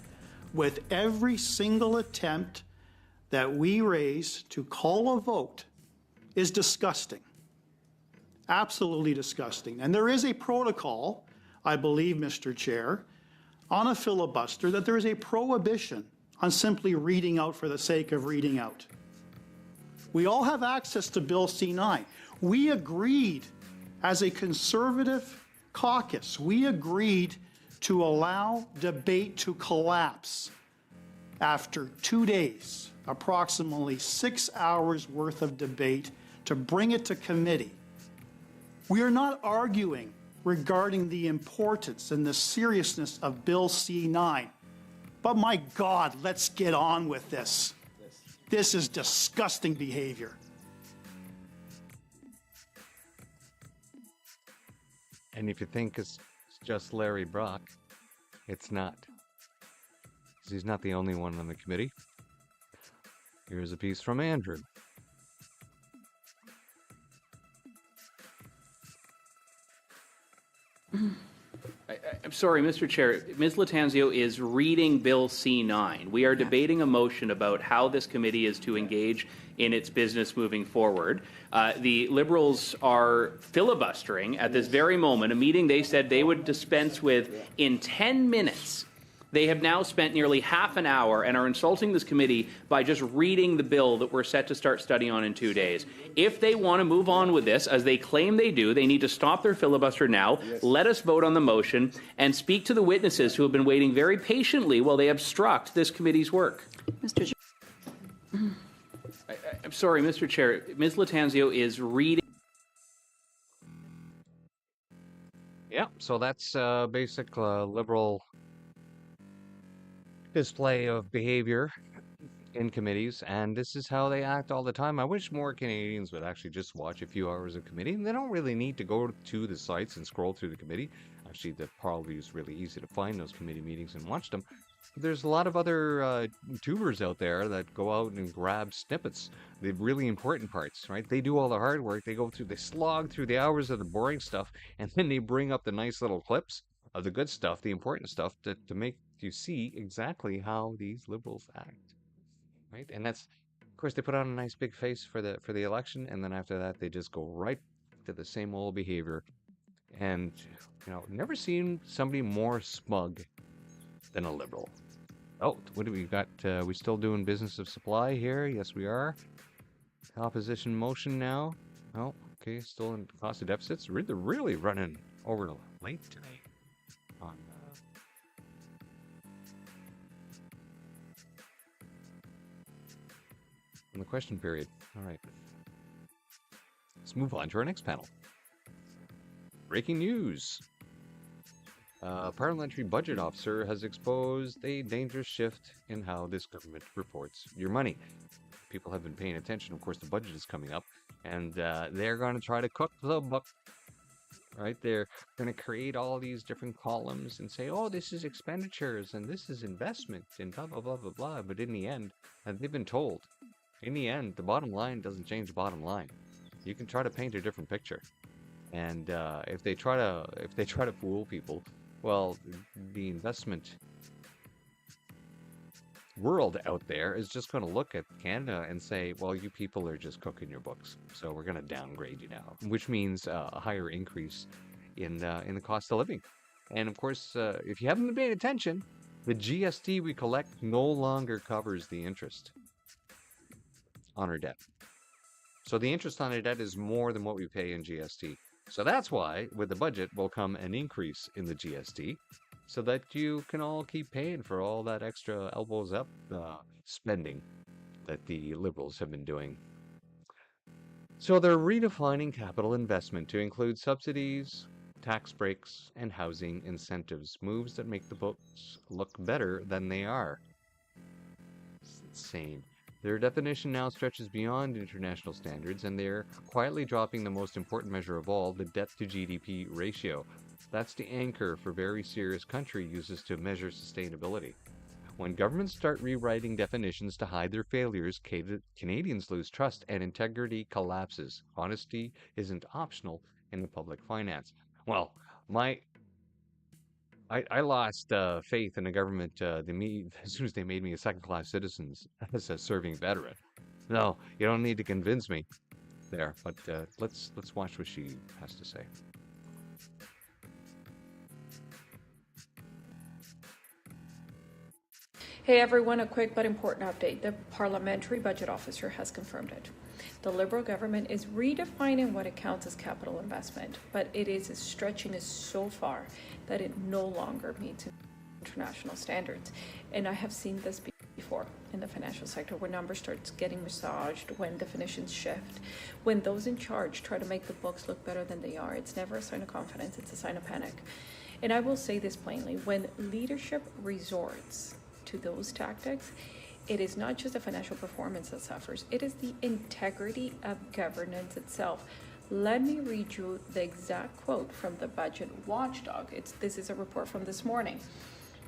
with every single attempt that we raise to call a vote is disgusting. Absolutely disgusting. And there is a protocol, I believe, Mr. Chair, on a filibuster that there is a prohibition on simply reading out for the sake of reading out. We all have access to Bill C-9. We agreed as a conservative caucus, we agreed to allow debate to collapse after 2 days, approximately 6 hours worth of debate, to bring it to committee. We are not arguing regarding the importance and the seriousness of Bill C-9. But my God, let's get on with this. This is disgusting behavior. And if you think it's just Larry Brock, it's not. 'Cause he's not the only one on the committee. Here's a piece from Andrew. I'm sorry, Mr. Chair. Ms. Latanzio is reading Bill C-9. We are debating a motion about how this committee is to engage in its business moving forward. The Liberals are filibustering at this very moment, a meeting they said they would dispense with in 10 minutes. They have now spent nearly half an hour and are insulting this committee by just reading the bill that we're set to start studying on in 2 days. If they want to move on with this, as they claim they do, they need to stop their filibuster now, let us vote on the motion, and speak to the witnesses who have been waiting very patiently while they obstruct this committee's work. Mr. I'm sorry, Mr. Chair. Ms. Latanzio is reading. Yeah, so that's basic liberal display of behavior in committees, and this is how they act all the time. I wish more Canadians would actually just watch a few hours of committee. They don't really need to go to the sites and scroll through the committee. Actually, that probably is really easy to find those committee meetings and watch them. There's a lot of other tubers out there that go out and grab snippets, the really important parts, right? They do all the hard work. They slog through the hours of the boring stuff, and then they bring up the nice little clips of the good stuff, the important stuff, to make you see exactly how these liberals act, right? And that's, of course, they put on a nice big face for the election, and then after that, they just go right to the same old behavior. And never seen somebody more smug than a liberal. Oh, what do we got? We still doing business of supply here? Yes, we are. Opposition motion now. Oh, okay, still in cost of deficits. They're really running over late today on the question period. All right. Let's move on to our next panel. Breaking news. Parliamentary Budget Officer has exposed a dangerous shift in how this government reports your money. People have been paying attention. Of course, the budget is coming up, and they're going to try to cook the book right? They're going to create all these different columns and say, oh, this is expenditures and this is investment and blah, blah, blah, blah, blah. But in the end, they've been told, in the end, the bottom line doesn't change the bottom line. You can try to paint a different picture. And if they try to fool people, well, the investment world out there is just going to look at Canada and say, well, you people are just cooking your books, so we're going to downgrade you now, which means a higher increase in the cost of living. And of course, if you haven't been paying attention, the GST we collect no longer covers the interest on our debt. So the interest on our debt is more than what we pay in GST. So that's why with the budget will come an increase in the GST, so that you can all keep paying for all that extra elbows up spending that the Liberals have been doing. So they're redefining capital investment to include subsidies, tax breaks, and housing incentives, moves that make the books look better than they are. It's insane. Their definition now stretches beyond international standards, and they're quietly dropping the most important measure of all, the debt-to-GDP ratio. That's the anchor for very serious country uses to measure sustainability. When governments start rewriting definitions to hide their failures, Canadians lose trust and integrity collapses. Honesty isn't optional in the public finance. Well, I lost faith in the government as soon as they made me a second-class citizen as a serving veteran. No, you don't need to convince me there, but let's watch what she has to say. Hey everyone, a quick but important update. The Parliamentary Budget Officer has confirmed it. The Liberal government is redefining what it counts as capital investment, but it is stretching it so far that it no longer meets international standards. And I have seen this before in the financial sector, where numbers start getting massaged, when definitions shift, when those in charge try to make the books look better than they are. It's never a sign of confidence, it's a sign of panic. And I will say this plainly, when leadership resorts to those tactics, it is not just the financial performance that suffers, it is the integrity of governance itself. Let me read you the exact quote from the budget watchdog. This is a report from this morning.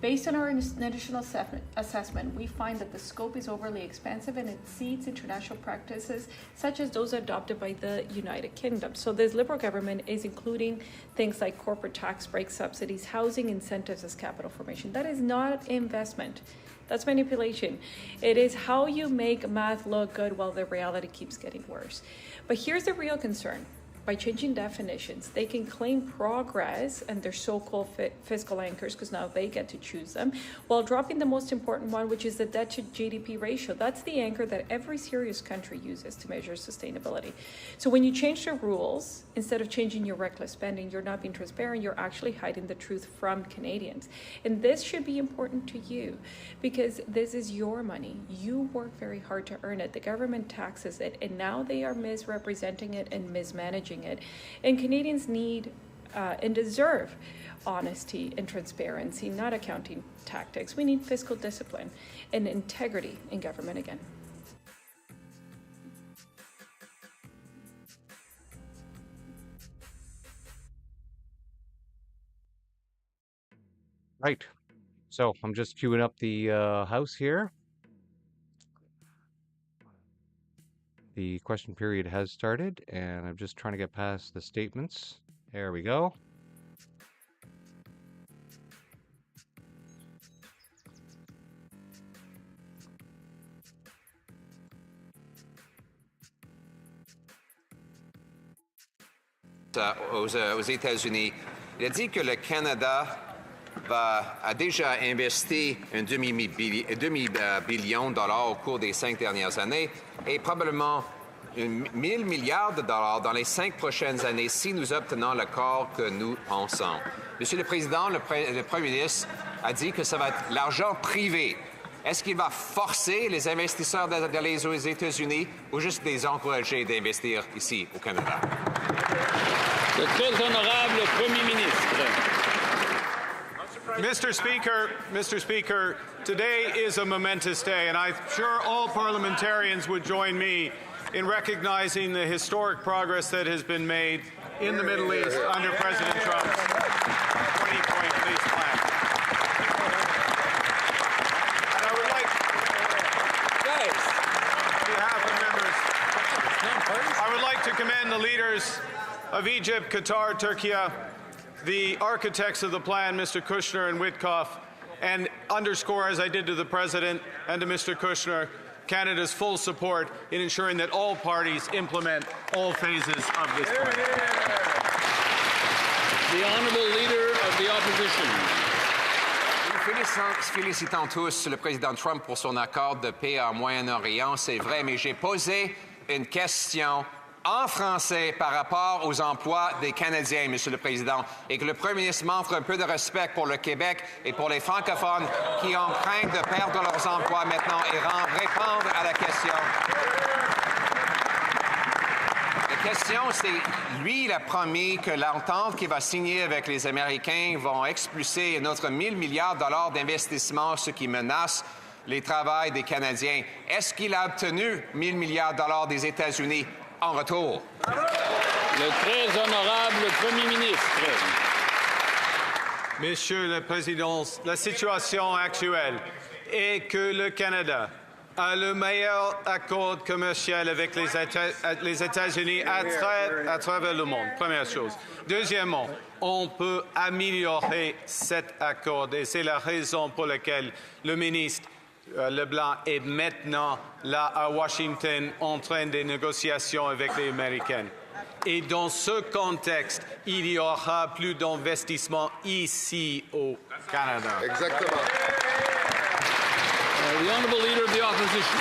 Based on our initial assessment, we find that the scope is overly expansive and exceeds international practices, such as those adopted by the United Kingdom. So this Liberal government is including things like corporate tax breaks, subsidies, housing incentives as capital formation. That is not investment. That's manipulation. It is how you make math look good while the reality keeps getting worse. But here's the real concern. By changing definitions, they can claim progress and their so-called fiscal anchors, because now they get to choose them, while dropping the most important one, which is the debt to GDP ratio. That's the anchor that every serious country uses to measure sustainability. So when you change the rules, instead of changing your reckless spending, you're not being transparent, you're actually hiding the truth from Canadians. And this should be important to you, because this is your money. You work very hard to earn it. The government taxes it, and now they are misrepresenting it and mismanaging it. And Canadians need and deserve honesty and transparency, not accounting tactics. We need fiscal discipline and integrity in government again. Right. So I'm just queuing up the House here. The question period has started, and I'm just trying to get past the statements. There we go. Aux États-Unis, il a dit que le Canada a déjà investi un demi-billion de dollars au cours des 5 dernières années et probablement 1 000 milliards de dollars dans les 5 prochaines années si nous obtenons l'accord que nous pensons. Monsieur le Président, le Premier ministre a dit que ça va être l'argent privé. Est-ce qu'il va forcer les investisseurs d'aller aux États-Unis ou juste les encourager d'investir ici au Canada? Le très honorable Premier ministre. Mr. Speaker, today is a momentous day, and I'm sure all parliamentarians would join me in recognizing the historic progress that has been made in the Middle East under President Trump's 20-point peace plan. And I would like, on behalf of members, I would like to commend the leaders of Egypt, Qatar, Turkey, the architects of the plan, Mr. Kushner and Witkoff, and underscore, as I did to the President and to Mr. Kushner, Canada's full support in ensuring that all parties implement all phases of this plan. The Honourable Leader of the Opposition. Nous félicitons tous le président Trump pour son accord de paix en Moyen-Orient, c'est vrai, mais j'ai posé une question en français par rapport aux emplois des Canadiens, Monsieur le Président, et que le Premier ministre montre un peu de respect pour le Québec et pour les francophones qui ont craint de perdre leurs emplois maintenant et répondre à la question. La question, c'est, lui, il a promis que l'entente qu'il va signer avec les Américains va expulser notre 1 000 milliards de dollars d'investissement, ce qui menace les travails des Canadiens. Est-ce qu'il a obtenu 1 000 milliards de dollars des États-Unis en retour? Le très honorable Premier ministre. Monsieur le Président, la situation actuelle est que le Canada a le meilleur accord commercial avec les États-Unis à travers le monde, première chose. Deuxièmement, on peut améliorer cet accord et c'est la raison pour laquelle le ministre Leblanc est maintenant là à Washington en train des négociations avec les Américains. Et dans ce contexte, il y aura plus d'investissement ici au Canada. Exactement. The Honourable Leader of the Opposition.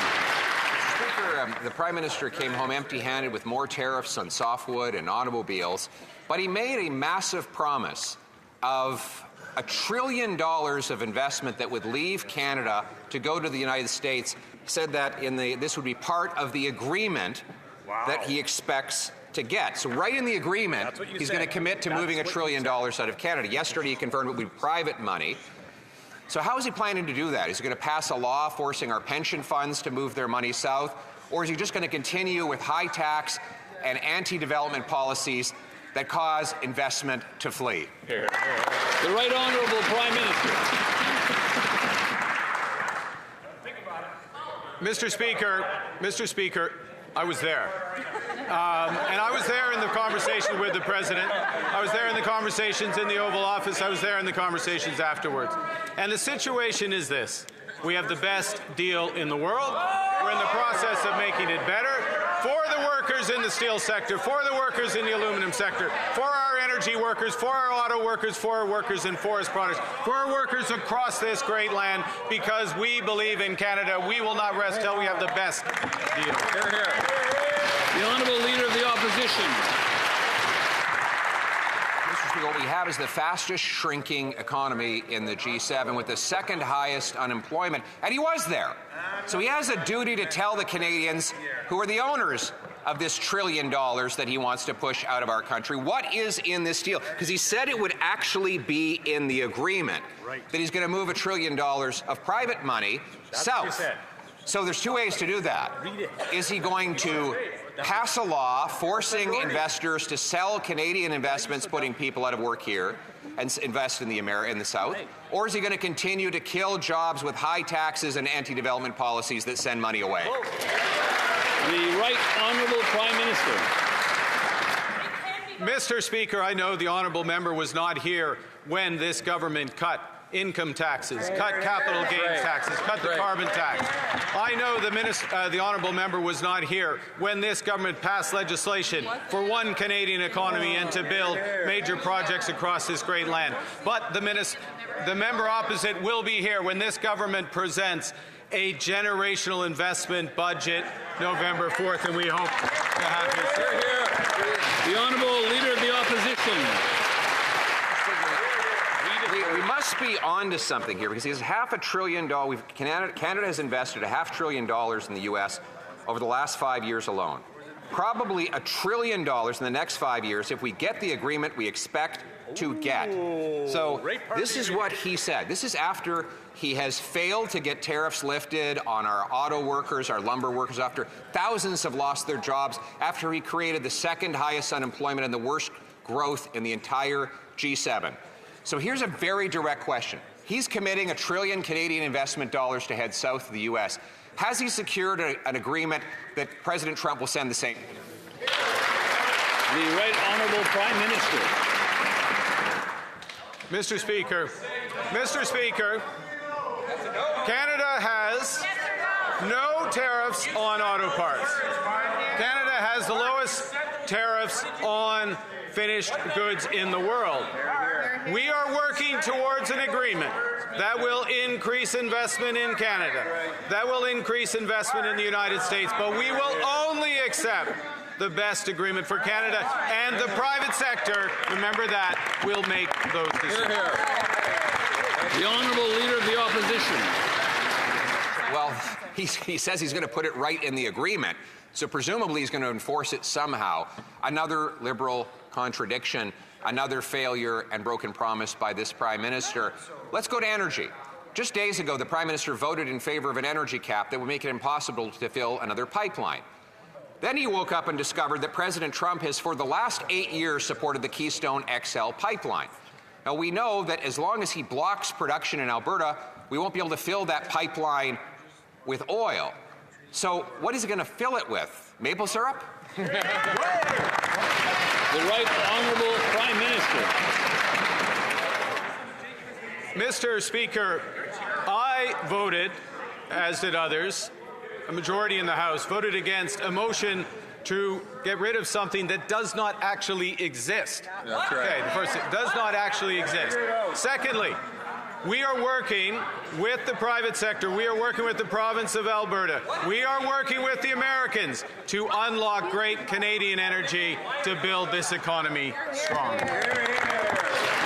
Speaker, the Prime Minister came home empty-handed with more tariffs on softwood and automobiles, but he made a massive promise of $1 trillion of investment that would leave Canada to go to the United States. He said that this would be part of the agreement that he expects to get. So right in the agreement, he's going to commit to moving $1 trillion out of Canada. Yesterday, he confirmed it would be private money. So how is he planning to do that? Is he going to pass a law forcing our pension funds to move their money south? Or is he just going to continue with high tax and anti-development policies that cause investment to flee? The Right Honourable Prime Minister. Mr. Speaker, I was there. And I was there in the conversation with the President. I was there in the conversations in the Oval Office. I was there in the conversations afterwards. And the situation is this. We have the best deal in the world. We're in the process of making it better for the workers in the steel sector, for the workers in the aluminum sector, for our energy workers, for our auto workers, for our workers in forest products, for our workers across this great land, because we believe in Canada. We will not rest till we have the best deal. Hear, hear. The Honourable Leader of the Opposition. Mr. Speaker, what we have is the fastest shrinking economy in the G7 with the second highest unemployment. And he was there. So he has a duty to tell the Canadians who are the owners of this $1 trillion that he wants to push out of our country. What is in this deal? Because he said it would actually be in the agreement that he's going to move $1 trillion of private money south. So there's two ways to do that. Is he going to pass a law forcing investors to sell Canadian investments, putting people out of work here, and invest in the South? Or is he going to continue to kill jobs with high taxes and anti-development policies that send money away? The Right Honourable Prime Minister. Mr. Speaker, I know the honourable member was not here when this government cut income taxes, cut capital gains taxes, cut the carbon tax. I know the honourable member was not here when this government passed legislation for one Canadian economy and to build major projects across this great land. But the member opposite will be here when this government presents a generational investment budget November 4th, and we hope to have this. Hear, hear. The Honourable Leader of the Opposition. We must be on to something here, because he has $500 billion. Canada has invested $500 billion in the U.S. over the last 5 years alone. probably $1 trillion in the next 5 years if we get the agreement we expect to get. So this is what he said. This is after he has failed to get tariffs lifted on our auto workers, our lumber workers, after thousands have lost their jobs, after he created the second highest unemployment and the worst growth in the entire G7. So here's a very direct question. He's committing $1 trillion Canadian investment dollars to head south of the U.S. Has he secured an agreement that President Trump will send the same? The Right Honourable Prime Minister. Mr. Speaker, Canada has no tariffs on auto parts. Canada has the lowest tariffs on finished goods in the world. We are working towards an agreement that will increase investment in Canada, that will increase investment in the United States, but we will only accept the best agreement for Canada, and the private sector, remember that, will make those decisions. The Honourable Leader of the Opposition. Well, he says he's going to put it right in the agreement, so presumably he's going to enforce it somehow. Another Liberal contradiction, another failure and broken promise by this Prime Minister. Let's go to energy. Just days ago, the Prime Minister voted in favor of an energy cap that would make it impossible to fill another pipeline. Then he woke up and discovered that President Trump has, for the last 8 years, supported the Keystone XL pipeline. Now, we know that as long as he blocks production in Alberta, we won't be able to fill that pipeline with oil. So what is he going to fill it with? Maple syrup? The Right Honourable Prime Minister. Mr. Speaker, I voted, as did others, a majority in the House, voted against a motion to get rid of something that does not actually exist. That's right. Okay, the first thing, does not actually exist. Secondly, we are working with the private sector. We are working with the province of Alberta. We are working with the Americans to unlock great Canadian energy to build this economy strong.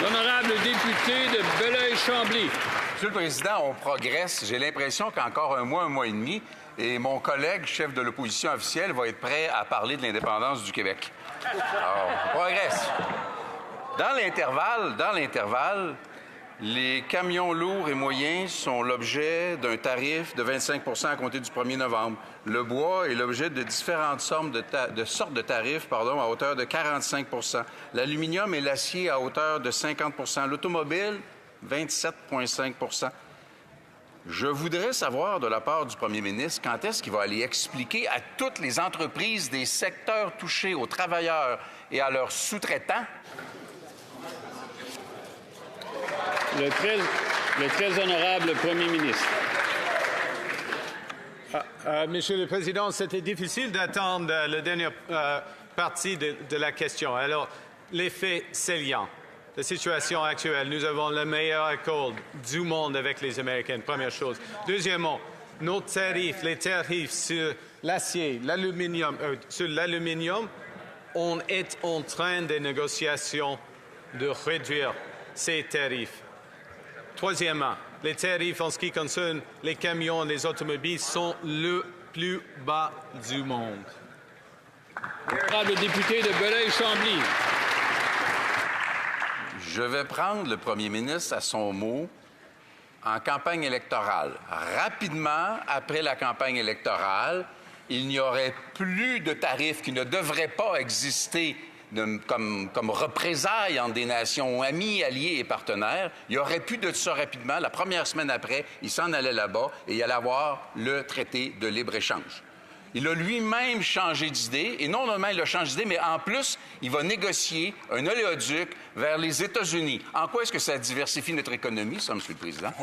L'honorable député de Belleuil-Chambly. Monsieur le Président, on progresse. J'ai l'impression qu'encore un mois et demi, et mon collègue, chef de l'opposition officielle, va être prêt à parler de l'indépendance du Québec. Alors, on progresse. Dans l'intervalle, les camions lourds et moyens sont l'objet d'un tarif de 25 % à compter du 1er novembre. Le bois est l'objet de différentes sortes de tarifs à hauteur de 45 %. L'aluminium et l'acier à hauteur de 50 %. L'automobile, 27,5 %. Je voudrais savoir de la part du premier ministre quand est-ce qu'il va aller expliquer à toutes les entreprises des secteurs touchés, aux travailleurs et à leurs sous-traitants. Le très honorable Premier ministre. Monsieur le Président, c'était difficile d'attendre la dernière partie de la question. Alors, les faits salients. La situation actuelle, nous avons le meilleur accord du monde avec les Américains, première chose. Deuxièmement, nos tarifs, les tarifs sur l'acier, l'aluminium, on est en train de négociations de réduire ces tarifs. Troisièmement, les tarifs en ce qui concerne les camions, les automobiles sont le plus bas du monde. Le député de Belleuil-Chambly. Je vais prendre le premier ministre à son mot en campagne électorale. Rapidement, après la campagne électorale, il n'y aurait plus de tarifs qui ne devraient pas exister comme représailles entre des nations amies, alliées et partenaires. Il n'y aurait plus de ça rapidement. La première semaine après, il s'en allait là-bas et il allait avoir le traité de libre-échange. Il a lui-même changé d'idée, et non seulement il a changé d'idée, mais en plus, il va négocier un oléoduc vers les États-Unis. En quoi est-ce que ça diversifie notre économie, ça, M. le Président?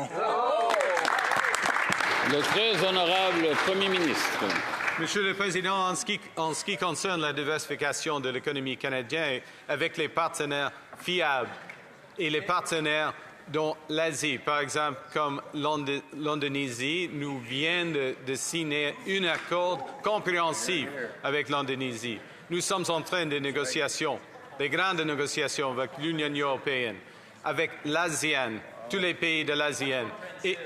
Le très honorable Premier ministre. Monsieur le Président, en ce qui concerne la diversification de l'économie canadienne avec les partenaires fiables et les partenaires dans l'Asie, par exemple comme l'Indonésie, nous venons de signer un accord compréhensif avec l'Indonésie. Nous sommes en train de négociations, de grandes négociations avec l'Union européenne, avec l'ASEAN, tous les pays de l'ASEAN. Et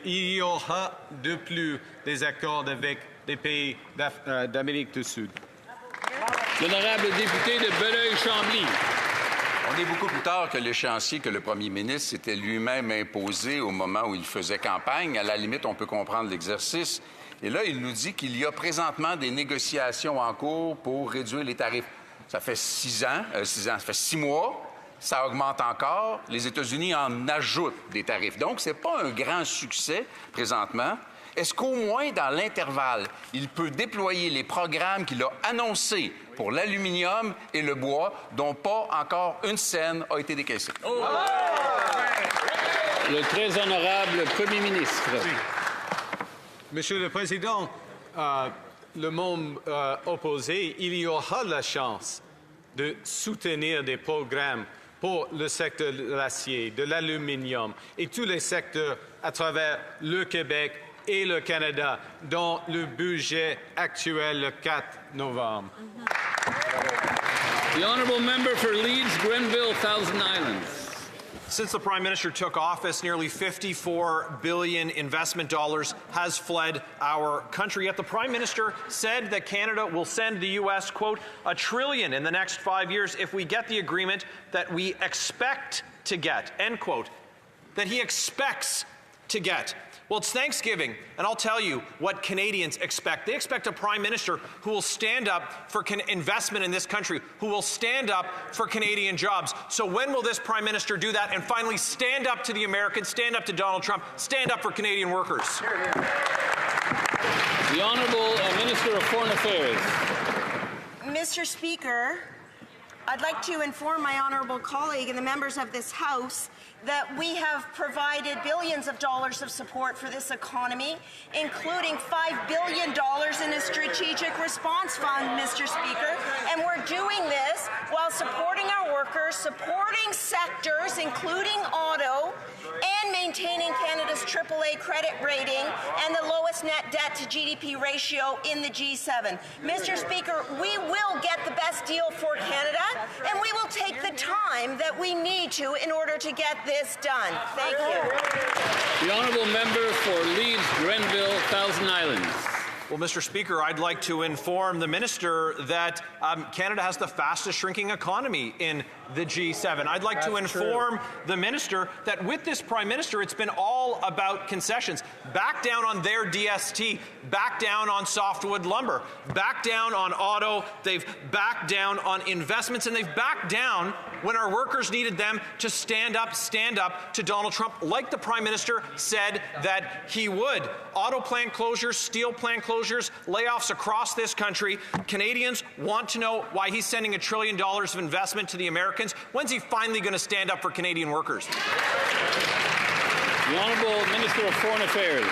il y aura de plus des accords avec des pays d'Amérique du Sud. L'honorable député de Belleuil-Chambly. On est beaucoup plus tard que l'échéancier que le premier ministre s'était lui-même imposé au moment où il faisait campagne. À la limite, on peut comprendre l'exercice. Et là, il nous dit qu'il y a présentement des négociations en cours pour réduire les tarifs. Ça fait 6 ans, ça fait 6 mois. Ça augmente encore. Les États-Unis en ajoutent des tarifs. Donc, ce n'est pas un grand succès présentement. Est-ce qu'au moins, dans l'intervalle, il peut déployer les programmes qu'il a annoncés pour l'aluminium et le bois, dont pas encore une scène a été décaissée? Oh! Le très honorable Premier ministre. Oui. Monsieur le Président, le monde opposé, il y aura la chance de soutenir des programmes pour le secteur de l'acier, de l'aluminium et tous les secteurs à travers le Québec et le Canada dans le budget actuel le 4 novembre. The honourable member for Leeds, Grenville, Thousand Islands. Since the Prime Minister took office, nearly $54 billion investment dollars has fled our country. Yet the Prime Minister said that Canada will send the U.S., quote, $1 trillion in the next 5 years if we get the agreement that we expect to get, end quote, that he expects to get. Well, it's Thanksgiving, and I'll tell you what Canadians expect. They expect a Prime Minister who will stand up for investment in this country, who will stand up for Canadian jobs. So when will this Prime Minister do that and finally stand up to the Americans, stand up to Donald Trump, stand up for Canadian workers? The Honourable Minister of Foreign Affairs. Mr. Speaker, I'd like to inform my honourable colleague and the members of this House that we have provided billions of dollars of support for this economy, including $5 billion in a strategic response fund, Mr. Speaker. And we're doing this while supporting our workers, supporting sectors, including auto, and maintaining Canada's AAA credit rating and the lowest net debt to GDP ratio in the G7. Mr. Speaker, we will get the best deal for Canada, and we will take the time that we need to in order to get this done. Thank you. The honourable member for Leeds, Grenville, Thousand Islands. Well, Mr. Speaker, I'd like to inform the minister that Canada has the fastest shrinking economy in the G7. I'd like to inform the minister that with this Prime Minister, it's been all about concessions. Back down on their DST, back down on softwood lumber, back down on auto, they've backed down on investments, and they've backed down when our workers needed them to stand up to Donald Trump, like the Prime Minister said that he would. Auto plant closures, steel plant closures, layoffs across this country. Canadians want to know why he's sending $1 trillion of investment to the Americans. When's he finally going to stand up for Canadian workers? The Honourable Minister of Foreign Affairs.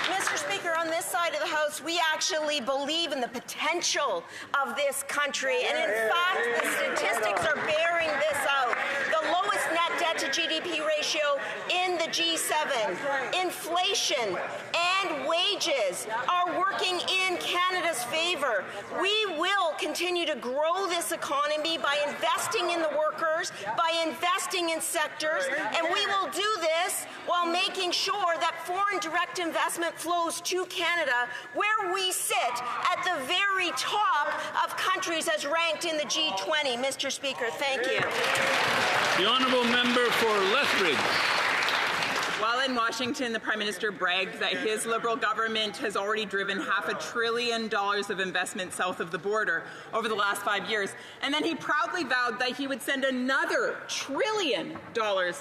Mr. Speaker, on this side of the House, we actually believe in the potential of this country. And in fact, the statistics are bearing this out. The lowest net debt to GDP ratio in the G7, inflation and wages are working in Canada's favor. We will continue to grow this economy by investing in the workers, by investing in sectors, and we will do this while making sure that foreign direct investment flows to Canada, where we sit at the very top of countries as ranked in the G20. Mr. Speaker, thank you. The honourable member for Lethbridge. While in Washington, the Prime Minister bragged that his Liberal government has already driven $500 billion of investment south of the border over the last 5 years. And then he proudly vowed that he would send another $1 trillion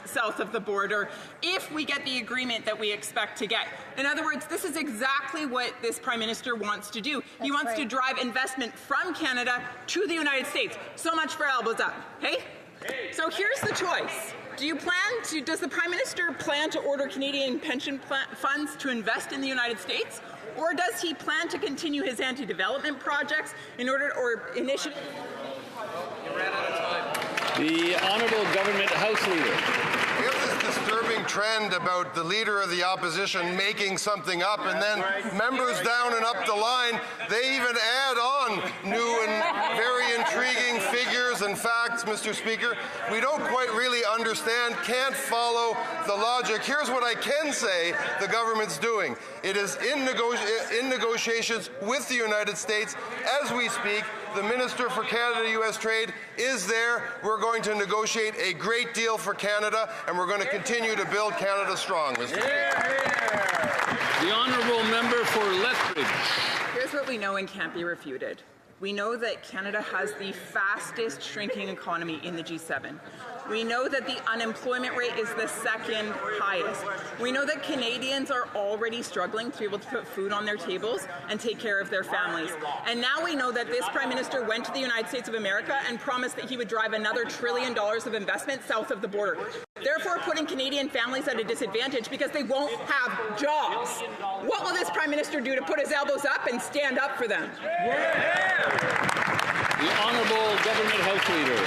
south of the border if we get the agreement that we expect to get. In other words, this is exactly what this Prime Minister wants to do. He wants to drive investment from Canada to the United States. So much for elbows up, okay? So here's the choice. Does the Prime Minister plan to order Canadian pension funds to invest in the United States? Or does he plan to continue his anti-development projects or initiatives? The Honourable Government House Leader. We have this disturbing trend about the Leader of the Opposition making something up, and then members down and up the line, they even add on new and very intriguing figures figures and facts, Mr. Speaker. We don't quite really understand, can't follow the logic. Here's what I can say the government's doing. It is in negotiations with the United States as we speak. The Minister for Canada-U.S. Trade is there. We're going to negotiate a great deal for Canada, and we're going to continue to build Canada strong, Mr. Speaker. The honourable member for Lethbridge. Here's what we know and can't be refuted. We know that Canada has the fastest shrinking economy in the G7. We know that the unemployment rate is the second highest. We know that Canadians are already struggling to be able to put food on their tables and take care of their families. And now we know that this Prime Minister went to the United States of America and promised that he would drive another $1 trillion of investment south of the border, therefore putting Canadian families at a disadvantage because they won't have jobs. What will this Prime Minister do to put his elbows up and stand up for them? The Honourable Government House Leader.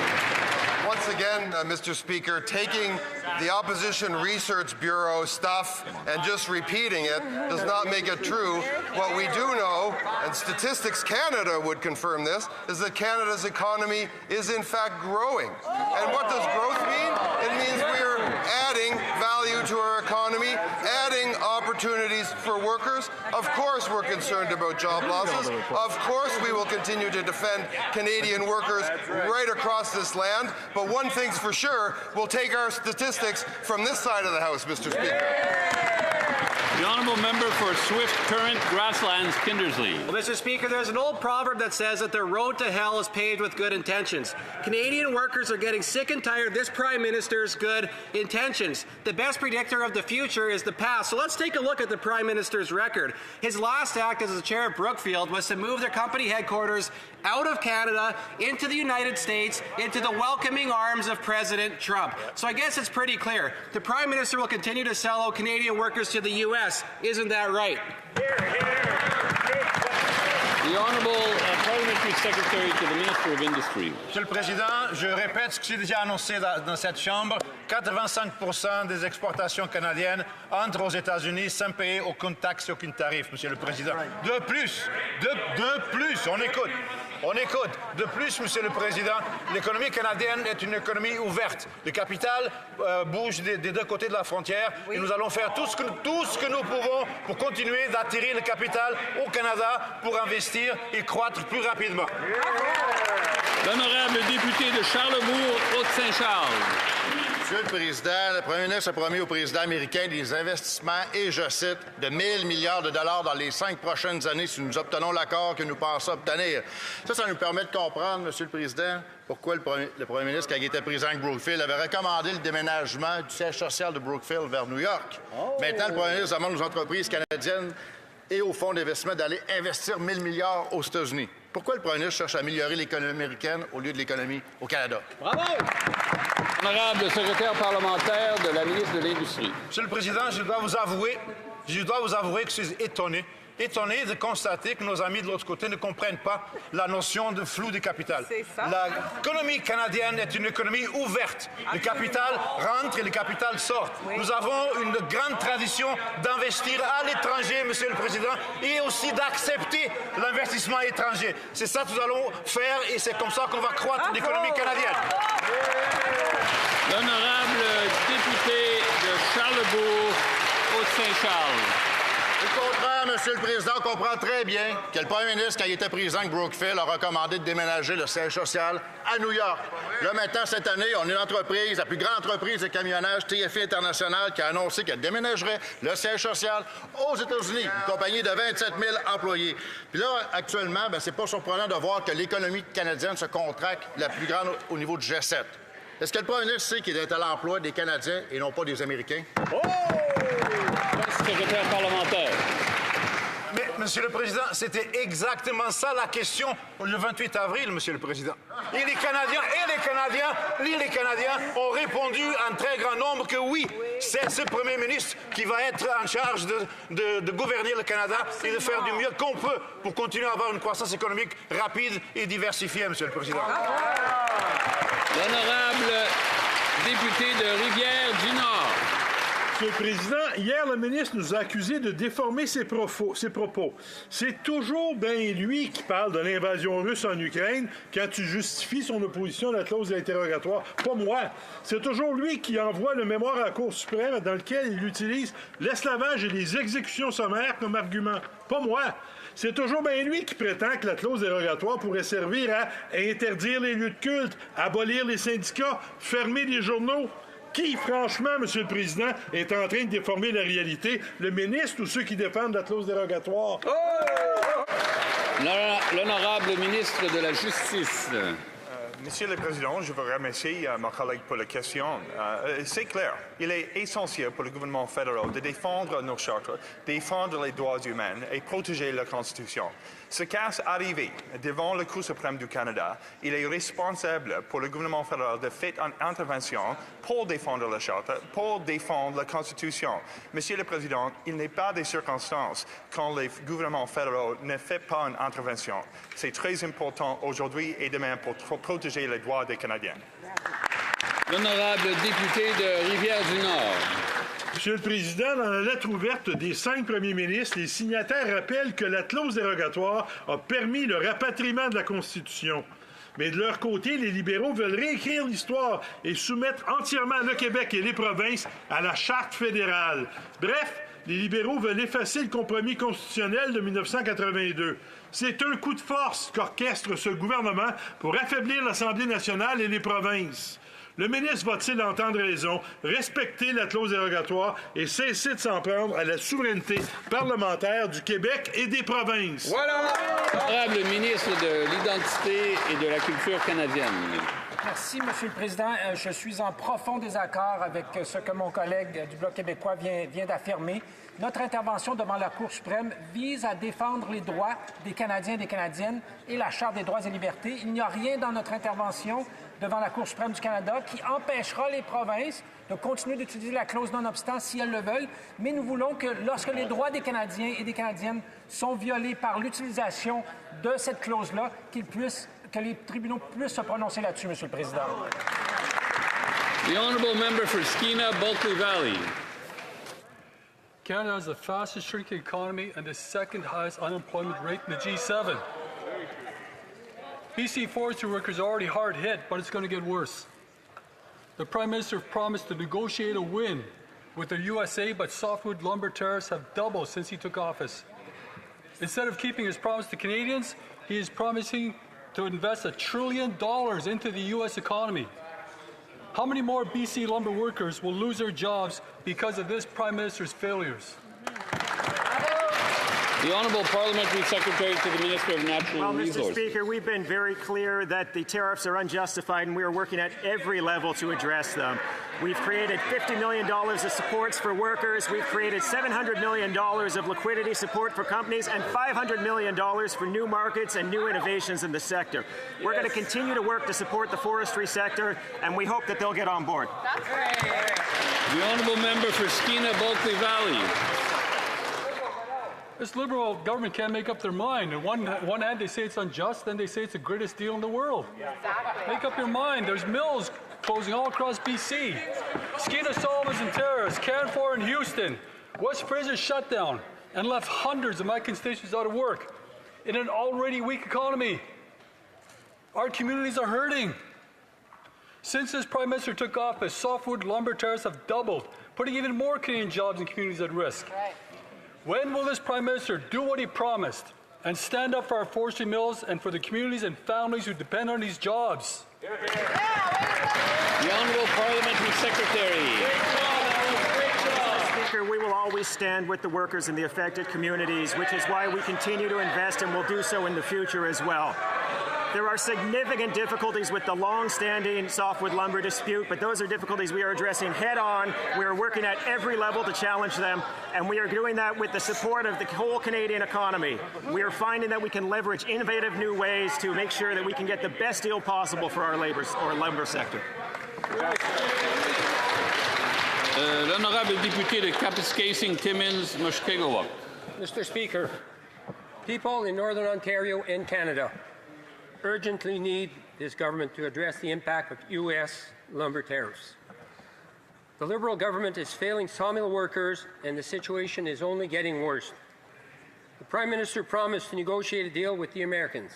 Once again, Mr. Speaker, taking the Opposition Research Bureau stuff and just repeating it does not make it true. What we do know, and Statistics Canada would confirm this, is that Canada's economy is in fact growing. And what does growth mean? It means we're adding value to our economy, adding opportunities for workers. Of course we're concerned about job losses. Of course we will continue to defend Canadian workers right across this land. But one thing's for sure, we'll take our statistics from this side of the House, Mr. Speaker. The honourable member for Swift Current Grasslands Kindersley. Well, Mr. Speaker, there's an old proverb that says that the road to hell is paved with good intentions. Canadian workers are getting sick and tired of this Prime Minister's good intentions. The best predictor of the future is the past. So let's take a look at the Prime Minister's record. His last act as the chair of Brookfield was to move their company headquarters out of Canada into the United States, into the welcoming arms of President Trump. So I guess it's pretty clear. The Prime Minister will continue to sell out Canadian workers to the U.S. Isn't that right? The Honourable Parliamentary Secretary to the Minister of Industry. Monsieur le Président, je répète ce que j'ai déjà annoncé dans cette Chambre. 85% des exportations canadiennes entrent aux États-Unis sans payer aucune taxe et aucun tarif, Monsieur le Président. De plus, on écoute. De plus, Monsieur le Président, l'économie canadienne est une économie ouverte. Le capital bouge des deux côtés de la frontière et nous allons faire tout ce que nous pouvons pour continuer d'attirer le capital au Canada pour investir et croître plus rapidement. L'honorable député de Charlebourg, Haute-Saint-Charles. Monsieur le Président, le Premier ministre a promis au président américain des investissements, et je cite, de 1 000 milliards de dollars dans les 5 prochaines années si nous obtenons l'accord que nous pensons obtenir. Ça nous permet de comprendre, Monsieur le Président, pourquoi le Premier ministre, quand il était président de Brookfield, avait recommandé le déménagement du siège social de Brookfield vers New York. Maintenant, le Premier ministre demande aux entreprises canadiennes et aux fonds d'investissement d'aller investir 1 000 milliards aux États-Unis. Pourquoi le Premier ministre cherche à améliorer l'économie américaine au lieu de l'économie au Canada? Bravo! Honorable secrétaire parlementaire de la ministre de l'Industrie. Monsieur le Président, je dois vous avouer que je suis étonné de constater que nos amis de l'autre côté ne comprennent pas la notion de flou du capital. L'économie canadienne est une économie ouverte. Le capital rentre et le capital sort. Nous avons une grande tradition d'investir à l'étranger, Monsieur le Président, et aussi d'accepter l'investissement étranger. C'est ça que nous allons faire et c'est comme ça qu'on va croître l'économie canadienne. L'honorable député de Charlebourg, Haute-Saint-Charles. Au contraire, Monsieur le Président, on comprend très bien que le Premier ministre, quand il était président de Brookfield, a recommandé de déménager le siège social à New York. Là, maintenant, cette année, on a une entreprise, la plus grande entreprise de camionnage, TFI International, qui a annoncé qu'elle déménagerait le siège social aux États-Unis, une compagnie de 27 000 employés. Puis là, actuellement, c'est pas surprenant de voir que l'économie canadienne se contracte, la plus grande au niveau du G7. Est-ce que le Premier ministre sait qu'il est à l'emploi des Canadiens et non pas des Américains? Secrétaire parlementaire. Mais, Monsieur le Président, c'était exactement ça la question le 28 avril, Monsieur le Président. Et les Canadiens ont répondu en très grand nombre que oui, c'est ce Premier ministre qui va être en charge de gouverner le Canada et de faire du mieux qu'on peut pour continuer à avoir une croissance économique rapide et diversifiée, Monsieur le Président. L'honorable député de Rivière-du-Nord. Monsieur le Président, hier, le ministre nous a accusés de déformer ses propos. C'est toujours bien lui qui parle de l'invasion russe en Ukraine quand tu justifies son opposition à la clause d'interrogatoire, pas moi. C'est toujours lui qui envoie le mémoire à la Cour suprême dans lequel il utilise l'esclavage et les exécutions sommaires comme argument, pas moi. C'est toujours bien lui qui prétend que la clause dérogatoire pourrait servir à interdire les lieux de culte, abolir les syndicats, fermer les journaux. Qui, franchement, Monsieur le Président, est en train de déformer la réalité? Le ministre ou ceux qui défendent la clause dérogatoire? L'honorable ministre de la Justice. Monsieur le Président, je veux remercier ma collègue pour la question. C'est clair, il est essentiel pour le gouvernement fédéral de défendre nos chartes, défendre les droits humains et protéger la Constitution. Ce cas arrivé devant la Cour suprême du Canada, il est responsable pour le gouvernement fédéral de faire une intervention pour défendre la charte, pour défendre la Constitution. Monsieur le Président, il n'est pas des circonstances quand le gouvernement fédéral ne fait pas une intervention. C'est très important aujourd'hui et demain pour protéger les droits des Canadiens. L'honorable député de Rivière-du-Nord. Monsieur le Président, dans la lettre ouverte des 5 premiers ministres, les signataires rappellent que la clause dérogatoire a permis le rapatriement de la Constitution. Mais de leur côté, les libéraux veulent réécrire l'histoire et soumettre entièrement le Québec et les provinces à la Charte fédérale. Bref, les libéraux veulent effacer le compromis constitutionnel de 1982. C'est un coup de force qu'orchestre ce gouvernement pour affaiblir l'Assemblée nationale et les provinces. Le ministre va-t-il entendre raison, respecter la clause dérogatoire et cesser de s'en prendre à la souveraineté parlementaire du Québec et des provinces? Voilà! Honorable ministre de l'Identité et de la Culture canadienne. Merci, Monsieur le Président. Je suis en profond désaccord avec ce que mon collègue du Bloc québécois vient d'affirmer. Notre intervention devant la Cour suprême vise à défendre les droits des Canadiens et des Canadiennes et la Charte des droits et libertés. Il n'y a rien dans notre intervention devant la Cour suprême du Canada qui empêchera les provinces de continuer d'utiliser la clause non-obstant si elles le veulent. Mais nous voulons que lorsque les droits des Canadiens et des Canadiennes sont violés par l'utilisation de cette clause-là, que les tribunaux puissent se prononcer là-dessus, Monsieur le Président. The honourable member for Skeena-Bulkley Valley. Canada has the fastest shrinking economy and the second highest unemployment rate in the G7. BC forestry workers are already hard hit, but it's going to get worse. The Prime Minister promised to negotiate a win with the USA, but softwood lumber tariffs have doubled since he took office. Instead of keeping his promise to Canadians, he is promising to invest $1 trillion into the U.S. economy. How many more BC lumber workers will lose their jobs because of this Prime Minister's failures? The Honourable Parliamentary Secretary to the Minister of Natural Resources. Mr. Speaker, we've been very clear that the tariffs are unjustified and we are working at every level to address them. We've created $50 million of supports for workers. We've created $700 million of liquidity support for companies and $500 million for new markets and new innovations in the sector. We're going to continue to work to support the forestry sector, and we hope that they'll get on board. The Honourable Member for Skeena-Bulkley Valley. This Liberal government can't make up their mind. On one hand, they say it's unjust, then they say it's the greatest deal in the world. Exactly. Make up your mind. There's mills closing all across BC. Skeena Solomons and Terrace, Canfor in Houston, West Fraser shut down and left hundreds of my constituents out of work in an already weak economy. Our communities are hurting. Since this Prime Minister took office, softwood lumber tariffs have doubled, putting even more Canadian jobs and communities at risk. Right. When will this Prime Minister do what he promised and stand up for our forestry mills and for the communities and families who depend on these jobs? The Honourable Parliamentary Secretary. Mr. Speaker, we will always stand with the workers in the affected communities, which is why we continue to invest and will do so in the future as well. There are significant difficulties with the long-standing softwood lumber dispute, but those are difficulties we are addressing head-on. We are working at every level to challenge them, and we are doing that with the support of the whole Canadian economy. We are finding that we can leverage innovative new ways to make sure that we can get the best deal possible for our lumber sector. L'honorable député de Kapuskasing-Timmins, Mushkegowuk. Mr. Speaker, people in Northern Ontario and Canada urgently need this government to address the impact of U.S. lumber tariffs. The Liberal government is failing sawmill workers, and the situation is only getting worse. The Prime Minister promised to negotiate a deal with the Americans.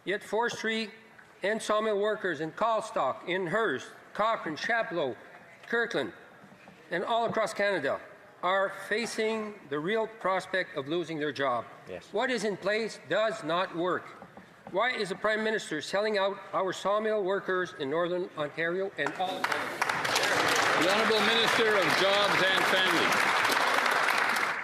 Yet forestry and sawmill workers in Calstock, in Hearst, Cochrane, Chapleau, Kirkland, and all across Canada are facing the real prospect of losing their job. Yes. What is in place does not work. Why is the Prime Minister selling out our sawmill workers in Northern Ontario and all of The Honourable Minister of Jobs and Family.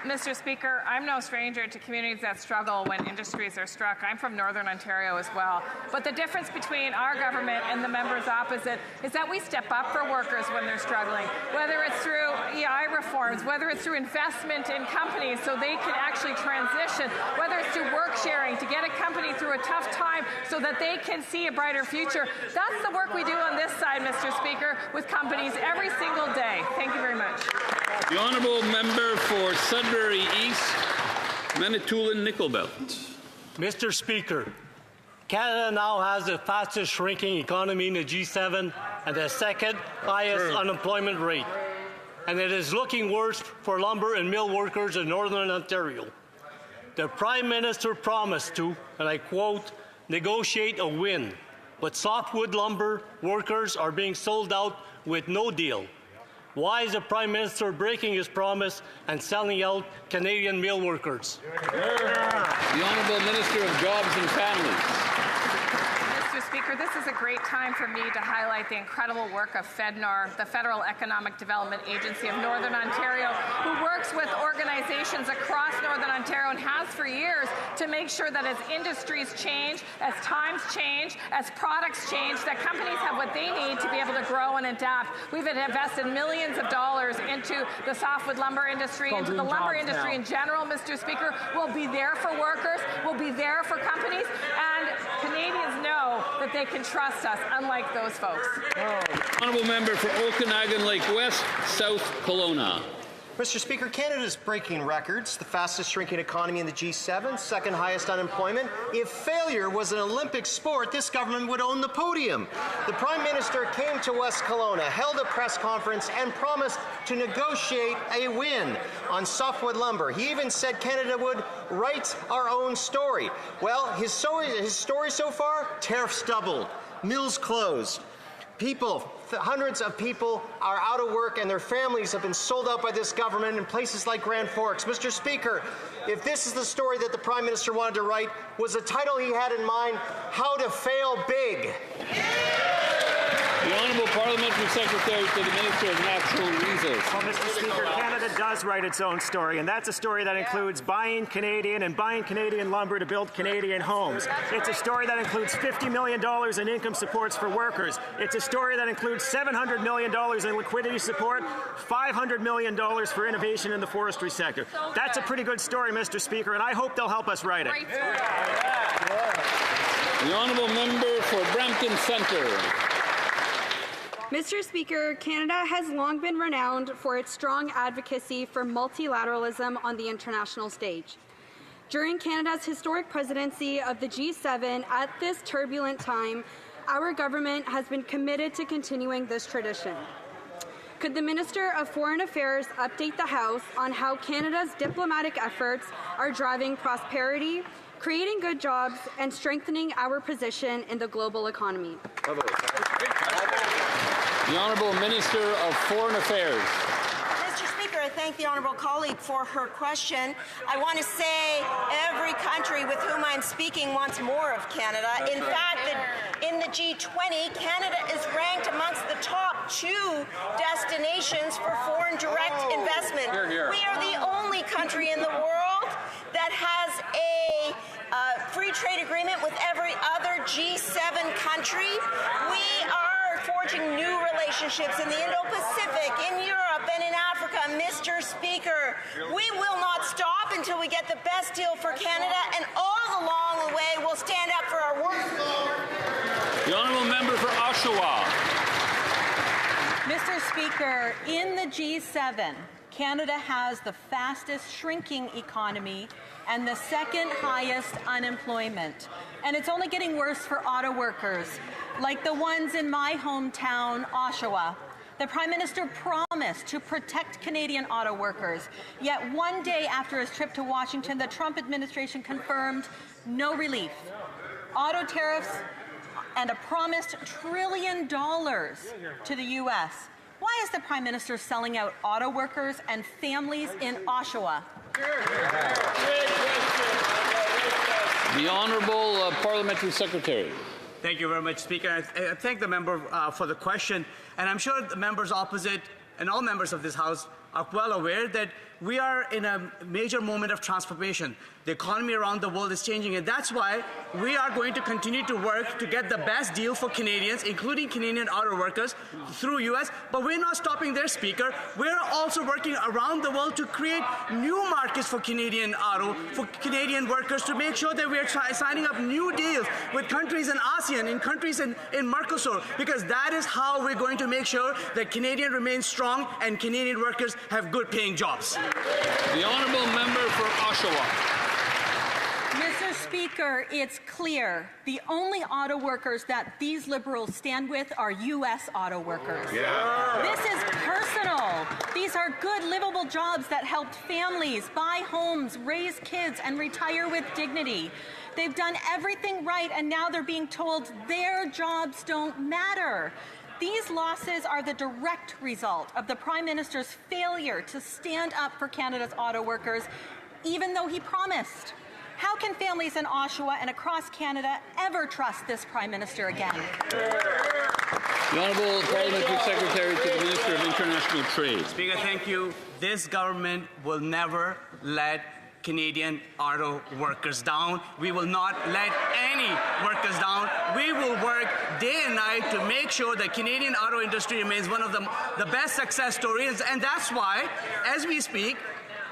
Mr. Speaker, I'm no stranger to communities that struggle when industries are struck. I'm from Northern Ontario as well. But the difference between our government and the members opposite is that we step up for workers when they're struggling, whether it's through EI reforms, whether it's through investment in companies so they can actually transition, whether it's through work sharing to get a company through a tough time so that they can see a brighter future. That's the work we do on this side, Mr. Speaker, with companies every single day. Thank you very much. The Honourable Member for Sudbury East, Manitoulin Nickel Belt. Mr. Speaker, Canada now has the fastest shrinking economy in the G7 and the second highest unemployment rate. And it is looking worse for lumber and mill workers in Northern Ontario. The Prime Minister promised to, and I quote, negotiate a win, but softwood lumber workers are being sold out with no deal. Why is the Prime Minister breaking his promise and selling out Canadian mill workers? The Honourable Minister of Jobs and Families. Mr. Speaker, this is a great time for me to highlight the incredible work of FEDNOR, the Federal Economic Development Agency of Northern Ontario, who works with organizations across Northern Ontario and has for years to make sure that as industries change, as times change, as products change, that companies have what they need to be able to grow and adapt. We've invested millions of dollars into the softwood lumber industry, into the lumber industry in general, Mr. Speaker. We'll be there for workers, we'll be there for companies, and Canadians know that they can trust us, unlike those folks. Honourable Member for Okanagan Lake West, South Kelowna. Mr. Speaker, Canada is breaking records, the fastest shrinking economy in the G7, second highest unemployment. If failure was an Olympic sport, this government would own the podium. The Prime Minister came to West Kelowna, held a press conference, and promised to negotiate a win on softwood lumber. He even said Canada would write our own story. Well, his story so far, tariffs doubled, mills closed. People, hundreds of people are out of work and their families have been sold out by this government in places like Grand Forks. Mr. Speaker, if this is the story that the Prime Minister wanted to write, was the title he had in mind, How to Fail Big? The Honourable Parliamentary Secretary to the Minister of Natural Resources. Well, Mr. Speaker, Canada does write its own story, and that's a story that includes buying Canadian and buying Canadian lumber to build Canadian homes. It's a story that includes $50 million in income supports for workers. It's a story that includes $700 million in liquidity support, $500 million for innovation in the forestry sector. That's a pretty good story, Mr. Speaker, and I hope they'll help us write it. The Honourable Member for Brampton Centre. Mr. Speaker, Canada has long been renowned for its strong advocacy for multilateralism on the international stage. During Canada's historic presidency of the G7 at this turbulent time, our government has been committed to continuing this tradition. Could the Minister of Foreign Affairs update the House on how Canada's diplomatic efforts are driving prosperity, creating good jobs, and strengthening our position in the global economy? The Honourable Minister of Foreign Affairs. Mr. Speaker, I thank the honourable colleague for her question. I want to say every country with whom I'm speaking wants more of Canada. In fact, in the G20, Canada is ranked amongst the top 2 destinations for foreign direct investment. We are the only country in the world that has a free trade agreement with every other G7 country. We are forging new relationships in the Indo-Pacific, in Europe, and in Africa. Mr. Speaker, we will not stop until we get the best deal for Canada, and all along the way we'll stand up for our workers. The Honourable Member for Oshawa. Mr. Speaker, in the G7, Canada has the fastest shrinking economy and the second highest unemployment. And it's only getting worse for auto workers, like the ones in my hometown, Oshawa, The Prime Minister promised to protect Canadian auto workers. Yet one day after his trip to Washington, the Trump administration confirmed no relief. Auto tariffs and a promised $1 trillion to the U.S. Why is the Prime Minister selling out auto workers and families in Oshawa? The Honourable Parliamentary Secretary. Thank you very much, Speaker. I thank the member for the question, and I'm sure the members opposite and all members of this House are well aware that we are in a major moment of transformation. The economy around the world is changing, and that's why we are going to continue to work to get the best deal for Canadians, including Canadian auto workers, through U.S. But we're not stopping there, Speaker. We're also working around the world to create new markets for Canadian auto, for Canadian workers, to make sure that we're signing up new deals with countries in ASEAN, in countries in Mercosur, because that is how we're going to make sure that Canadian remains strong and Canadian workers have good paying jobs. The Honourable Member for Oshawa. Mr. Speaker, it's clear the only auto workers that these Liberals stand with are U.S. auto workers. Yeah. This is personal. These are good, livable jobs that helped families buy homes, raise kids, and retire with dignity. They've done everything right, and now they're being told their jobs don't matter. These losses are the direct result of the Prime Minister's failure to stand up for Canada's auto workers, even though he promised. How can families in Oshawa and across Canada ever trust this Prime Minister again? The Honourable Parliamentary Secretary to the Minister of International Trade. Speaker, thank you. This government will never let Canadian auto workers down. We will not let any workers down. We will work day and night to make sure that Canadian auto industry remains one of the best success stories. And that's why, as we speak,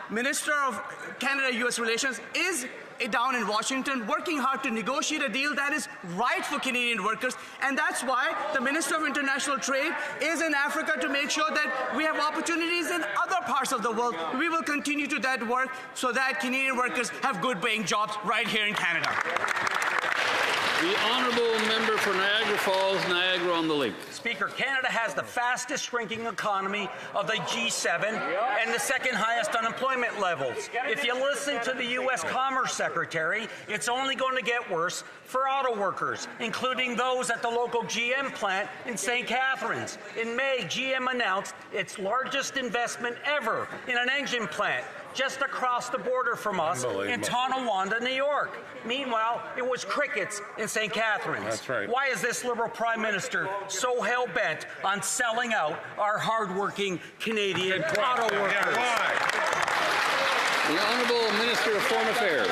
Minister of Canada-US Relations is down in Washington working hard to negotiate a deal that is right for Canadian workers, and that's why the Minister of International Trade is in Africa to make sure that we have opportunities in other parts of the world. We will continue to that work so that Canadian workers have good paying jobs right here in Canada. The Honourable Member for Niagara Falls, Niagara-on-the-Lake. Speaker, Canada has the fastest shrinking economy of the G7 and the second highest unemployment levels. If you listen to the U.S. Commerce Secretary, it's only going to get worse for auto workers, including those at the local GM plant in St. Catharines. In May, GM announced its largest investment ever in an engine plant just across the border from us in Tonawanda, New York. Meanwhile, it was crickets in St. Catharines. That's right. Why is this Liberal Prime Minister so hell-bent on selling out our hard-working Canadian auto workers? The Honourable Minister of Foreign Affairs.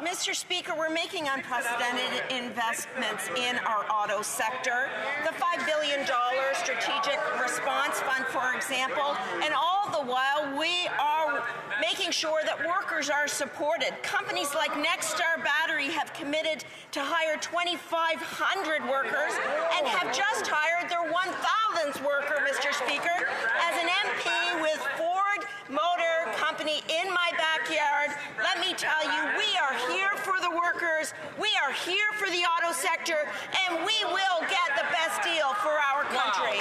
Mr. Speaker, we're making unprecedented investments in our auto sector. The $5 billion Strategic Response Fund, for example, and all the while we are making sure that workers are supported. Companies like Nexstar Battery have committed to hire 2,500 workers and have just hired their 1,000th worker, Mr. Speaker. As an MP with Ford Motor Company in my backyard, let me tell you, we are here for the workers, we are here for the auto sector, and we will get the best deal for our country.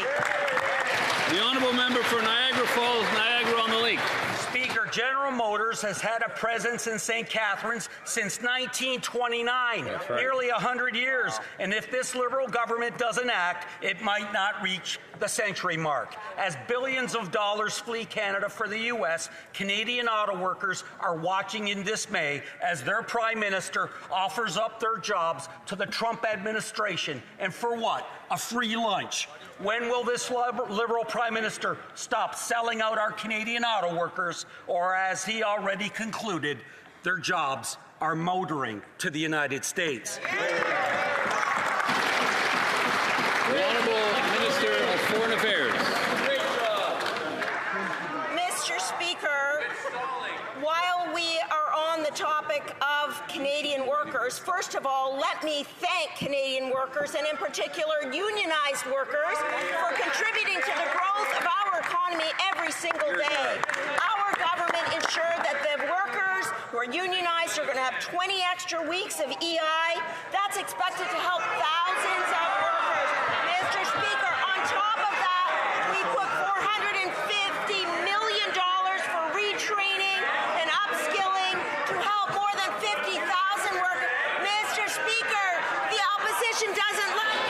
The Honourable Member for Niagara Falls, Niagara-on-the-Lake. Speaker, General Motors has had a presence in St. Catharines since 1929, nearly 100 years. And if this Liberal government doesn't act, it might not reach the century mark. As billions of dollars flee Canada for the U.S., Canadian auto workers are watching in dismay as their Prime Minister offers up their jobs to the Trump administration. And for what? A free lunch. When will this Liberal Prime Minister stop selling out our Canadian auto workers, or as he already concluded, their jobs are motoring to the United States? The Honourable Minister of Foreign Affairs. Mr. Speaker, while we are on the topic of Canadian workers, first of all, let me thank Canadian workers, and in particular unionized workers, for contributing to the growth of our economy every single day. Our government ensured that the workers who are unionized are going to have 20 extra weeks of EI. That's expected to help thousands of workers. Mr. Speaker, put $450 million for retraining and upskilling to help more than 50,000 workers. Mr. Speaker, the opposition doesn't like.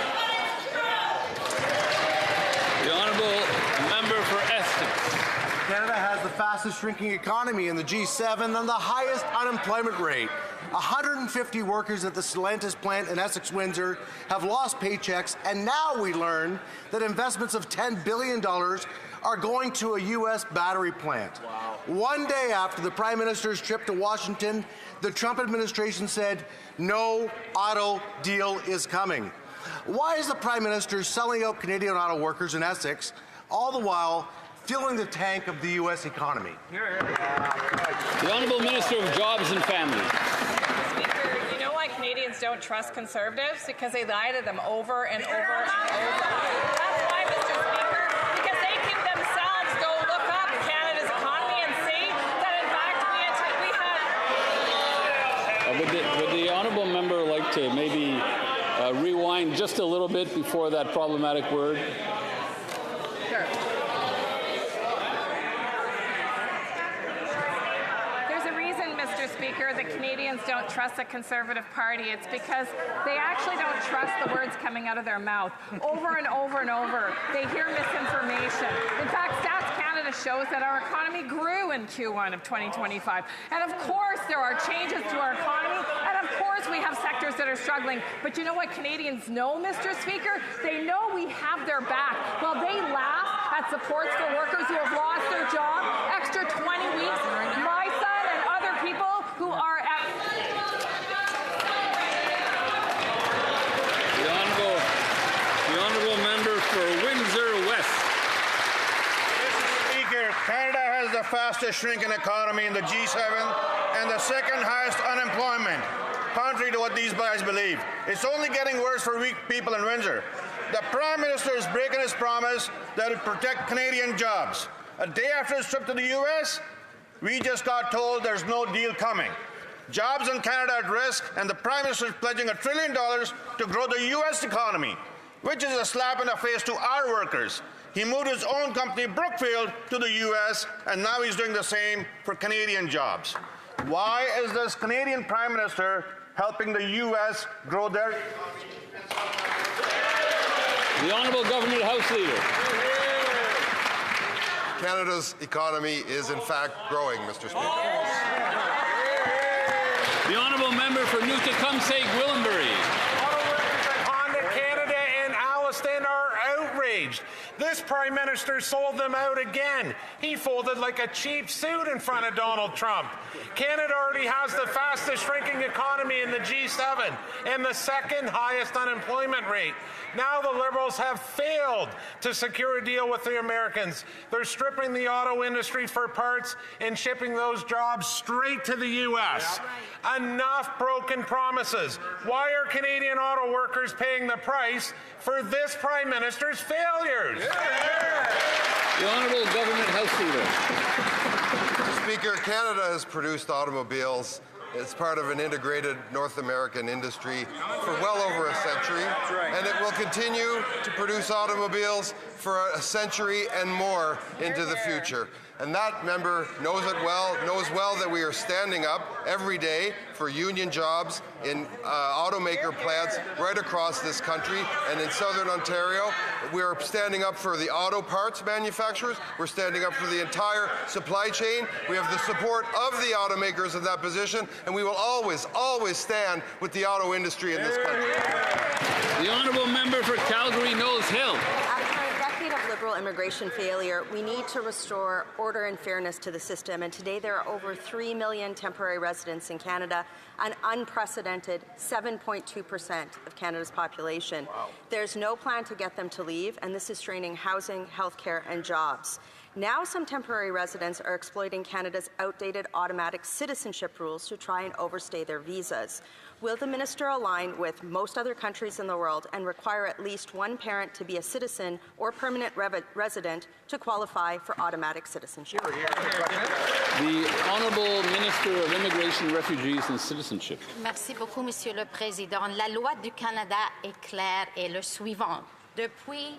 The honourable member for Essex. Canada has the fastest shrinking economy in the G7 and the highest unemployment rate. 150 workers at the Stellantis plant in Essex-Windsor have lost paychecks, and now we learn that investments of $10 billion are going to a U.S. battery plant. Wow. One day after the Prime Minister's trip to Washington, the Trump administration said, no auto deal is coming. Why is the Prime Minister selling out Canadian auto workers in Essex, all the while fueling the tank of the U.S. economy? The Honourable Minister of Jobs and Family. Speaker, you know why Canadians don't trust Conservatives? Because they lie to them over and over and over. That's why, Mr. Speaker, because they can themselves go look up Canada's economy and see that, in fact, Would the honourable member like to maybe rewind just a little bit before that problematic word? Sure. Mr. Speaker, the Canadians don't trust the Conservative Party. It's because they actually don't trust the words coming out of their mouth. Over and over and over, they hear misinformation. In fact, Stats Canada shows that our economy grew in Q1 of 2025. And of course, there are changes to our economy. And of course, we have sectors that are struggling. But you know what Canadians know, Mr. Speaker? They know we have their back. While they laugh at supports for workers who have lost their job, extra 20 weeks, my son and other people who are at... The honourable member for Windsor West. Mr. Speaker, Canada has the fastest shrinking economy in the G7 and the second highest unemployment, contrary to what these guys believe. It's only getting worse for weak people in Windsor. The Prime Minister is breaking his promise that it would protect Canadian jobs. A day after his trip to the U.S., we just got told there's no deal coming. Jobs in Canada at risk, and the Prime Minister is pledging $1 trillion to grow the U.S. economy, which is a slap in the face to our workers. He moved his own company, Brookfield, to the U.S., and now he's doing the same for Canadian jobs. Why is this Canadian Prime Minister helping the U.S. grow their economy? The Honourable Government House Leader. Canada's economy is in fact growing, Mr. Speaker. The Honourable Member for Newtecumseh-Gwillimbury. Auto workers at Honda Canada and Alliston are outraged. This Prime Minister sold them out again. He folded like a cheap suit in front of Donald Trump. Canada already has the fastest shrinking economy in the G7 and the second highest unemployment rate. Now the Liberals have failed to secure a deal with the Americans. They're stripping the auto industry for parts and shipping those jobs straight to the U.S. Enough broken promises. Why are Canadian auto workers paying the price for this Prime Minister's failures? The Honourable Government House Leader. Speaker, Canada has produced automobiles as part of an integrated North American industry for well over a century, and it will continue to produce automobiles for a century and more into the future. And that member knows well that we are standing up every day for union jobs in automaker plants right across this country. And in Southern Ontario, we are standing up for the auto parts manufacturers. We're standing up for the entire supply chain. We have the support of the automakers in that position, and we will always, always stand with the auto industry in this country. The Honourable Member for Calgary-Knowles Hill. Of Liberal immigration failure, we need to restore order and fairness to the system, and today there are over 3 million temporary residents in Canada, an unprecedented 7.2% of Canada's population. Wow. There's no plan to get them to leave, and this is straining housing, healthcare, and jobs. Now some temporary residents are exploiting Canada's outdated automatic citizenship rules to try and overstay their visas. Will the minister align with most other countries in the world and require at least one parent to be a citizen or permanent resident to qualify for automatic citizenship? The Honourable Minister of Immigration, Refugees and Citizenship. Merci beaucoup, Monsieur le Président. La loi du Canada est claire et le suivant. Depuis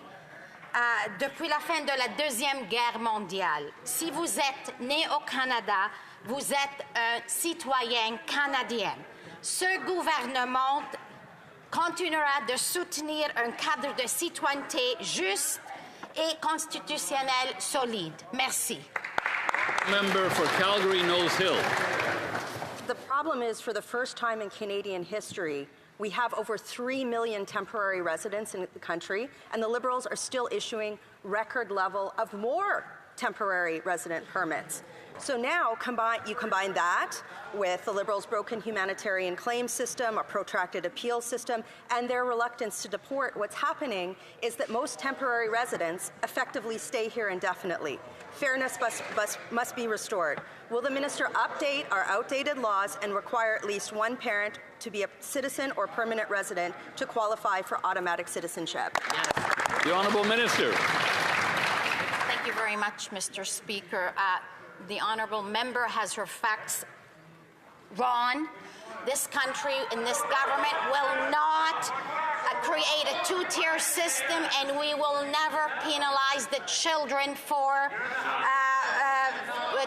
depuis la fin de la Deuxième Guerre mondiale. Si vous êtes né au Canada, vous êtes un citoyen canadien. Ce gouvernement continuera de soutenir un cadre de citoyenneté juste et constitutionnel solide. Merci. Member for Calgary Nose Hill. The problem is, for the first time in Canadian history, we have over 3 million temporary residents in the country, and the Liberals are still issuing record level of more temporary resident permits. So now you combine that with the Liberals' broken humanitarian claim system, a protracted appeal system, and their reluctance to deport. What's happening is that most temporary residents effectively stay here indefinitely. Fairness must be restored. Will the minister update our outdated laws and require at least one parent to be a citizen or permanent resident to qualify for automatic citizenship? The Honourable Minister. Thank you very much, Mr. Speaker. The honourable member has her facts wrong. This country and this government will not create a two-tier system, and we will never penalize the children for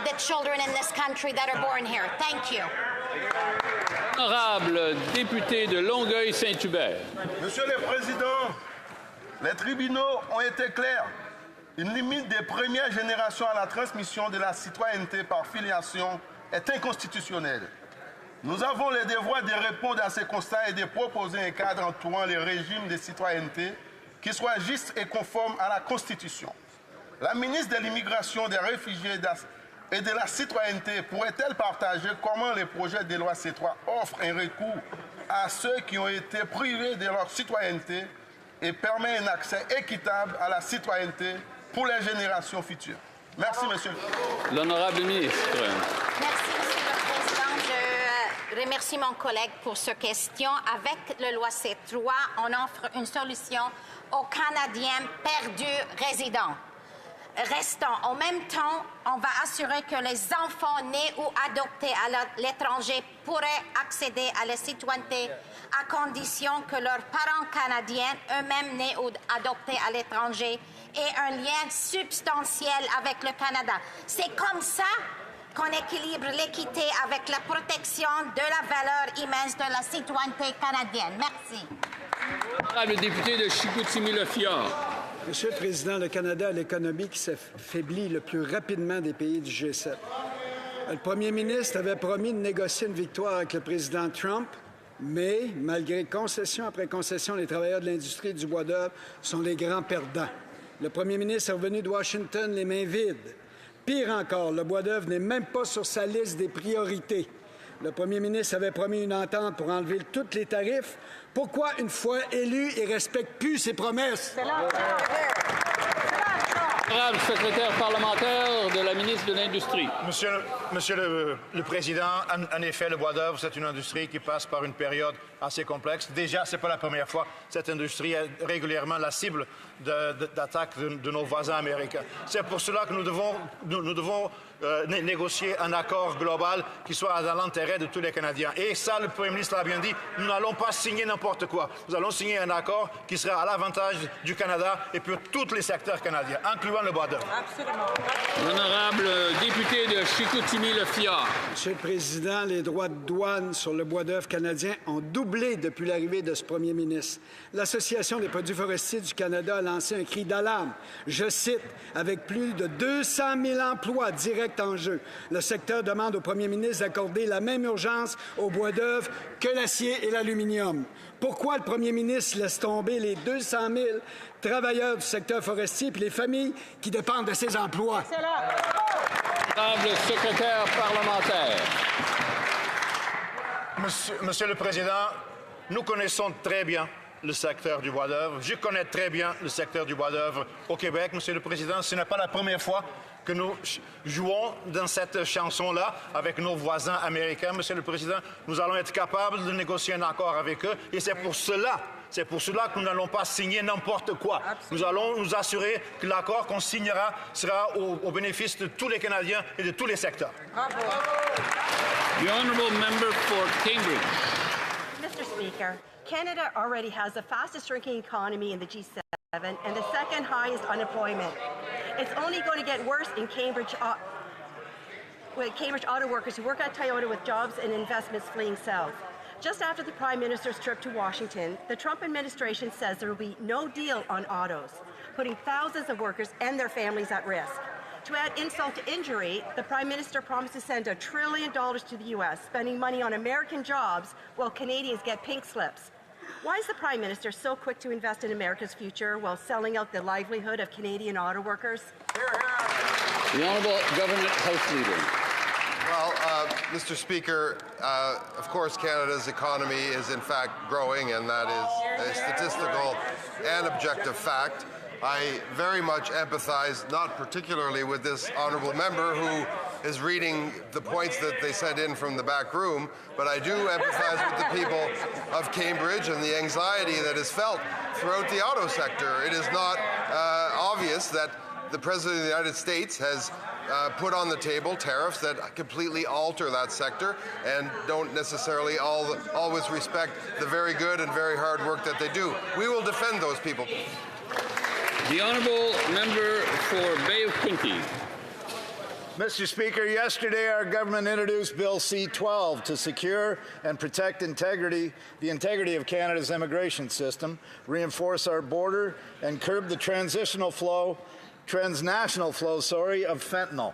the children in this country that are born here. Thank you. Honorable député de Longueuil-Saint-Hubert. Monsieur le Président, les tribunaux ont été clairs. Une limite des premières générations à la transmission de la citoyenneté par filiation est inconstitutionnelle. Nous avons le devoir de répondre à ces constats et de proposer un cadre entourant les régimes de citoyenneté qui soit juste et conforme à la Constitution. La ministre de l'Immigration, des Réfugiés et de la Citoyenneté pourrait-elle partager comment le projet de loi C3 offre un recours à ceux qui ont été privés de leur citoyenneté et permet un accès équitable à la citoyenneté pour les générations futures? Merci, monsieur. L'honorable ministre. Merci, monsieur le président. Je remercie mon collègue pour cette question. Avec le loi C3, on offre une solution aux Canadiens perdus résidents. Restons. En même temps, on va assurer que les enfants nés ou adoptés à l'étranger pourraient accéder à la citoyenneté à condition que leurs parents canadiens, eux-mêmes nés ou adoptés à l'étranger, aient un lien substantiel avec le Canada. C'est comme ça qu'on équilibre l'équité avec la protection de la valeur immense de la citoyenneté canadienne. Merci. Le député de Chicoutimi-Le-Fjord. Monsieur le Président, le Canada a l'économie qui s'affaiblit le plus rapidement des pays du G7. Le premier ministre avait promis de négocier une victoire avec le président Trump, mais malgré concession après concession, les travailleurs de l'industrie du bois d'œuvre sont les grands perdants. Le premier ministre est revenu de Washington les mains vides. Pire encore, le bois d'œuvre n'est même pas sur sa liste des priorités. Le premier ministre avait promis une entente pour enlever tous les tarifs. Pourquoi, une fois élu, il ne respecte plus ses promesses? Honorable secrétaire parlementaire de la ministre de l'Industrie. Monsieur le Président, en effet, le bois d'œuvre, c'est une industrie qui passe par une période assez complexe. Déjà, ce n'est pas la première fois. Cette industrie est régulièrement la cible d'attaques de nos voisins américains. C'est pour cela que nous devons négocier un accord global qui soit dans l'intérêt de tous les Canadiens. Et ça, le Premier ministre l'a bien dit, nous n'allons pas signer n'importe quoi. Nous allons signer un accord qui sera à l'avantage du Canada et pour tous les secteurs canadiens, incluant le bois d'œuvre. Absolument. L'honorable député de Chicoutimi-Le-Fjord. Monsieur le Président, les droits de douane sur le bois d'œuvre canadien ont doublé depuis l'arrivée de ce premier ministre. L'Association des produits forestiers du Canada a lancé un cri d'alarme. Je cite, « Avec plus de 200 000 emplois directs en jeu, le secteur demande au premier ministre d'accorder la même urgence au bois d'œuvre que l'acier et l'aluminium. » Pourquoi le premier ministre laisse tomber les 200 000 travailleurs du secteur forestier et les familles qui dépendent de ces emplois? Honorable secrétaire parlementaire. Monsieur le Président, nous connaissons très bien le secteur du bois d'œuvre. Je connais très bien le secteur du bois d'œuvre au Québec, Monsieur le Président. Ce n'est pas la première fois que nous jouons dans cette chanson-là avec nos voisins américains, Monsieur le Président. Nous allons être capables de négocier un accord avec eux et c'est pour cela que nous n'allons pas signer n'importe quoi. Nous allons nous assurer que l'accord qu'on signera sera au bénéfice de tous les Canadiens et de tous les secteurs. The honourable member for Cambridge. Mr. Speaker, Canada already has the fastest shrinking economy in the G7. and the second highest unemployment. It's only going to get worse in Cambridge auto workers who work at Toyota with jobs and investments fleeing south. Just after the Prime Minister's trip to Washington, the Trump administration says there will be no deal on autos, putting thousands of workers and their families at risk. To add insult to injury, the Prime Minister promised to send $1 trillion to the U.S., spending money on American jobs while Canadians get pink slips. Why is the Prime Minister so quick to invest in America's future while selling out the livelihood of Canadian auto workers? The Honourable Government House Leader. Well, Mr. Speaker, of course Canada's economy is in fact growing, and that is a statistical and objective fact. I very much empathize, not particularly with this honourable member who is reading the points that they sent in from the back room, but I do empathize with the people of Cambridge and the anxiety that is felt throughout the auto sector. It is not obvious that the President of the United States has put on the table tariffs that completely alter that sector and don't necessarily always respect the very good and very hard work that they do. We will defend those people. The Honourable Member for Bay of Quinte. Mr. Speaker, yesterday our government introduced Bill C-12 to secure and protect the integrity of Canada's immigration system, reinforce our border, and curb the transnational flow of fentanyl.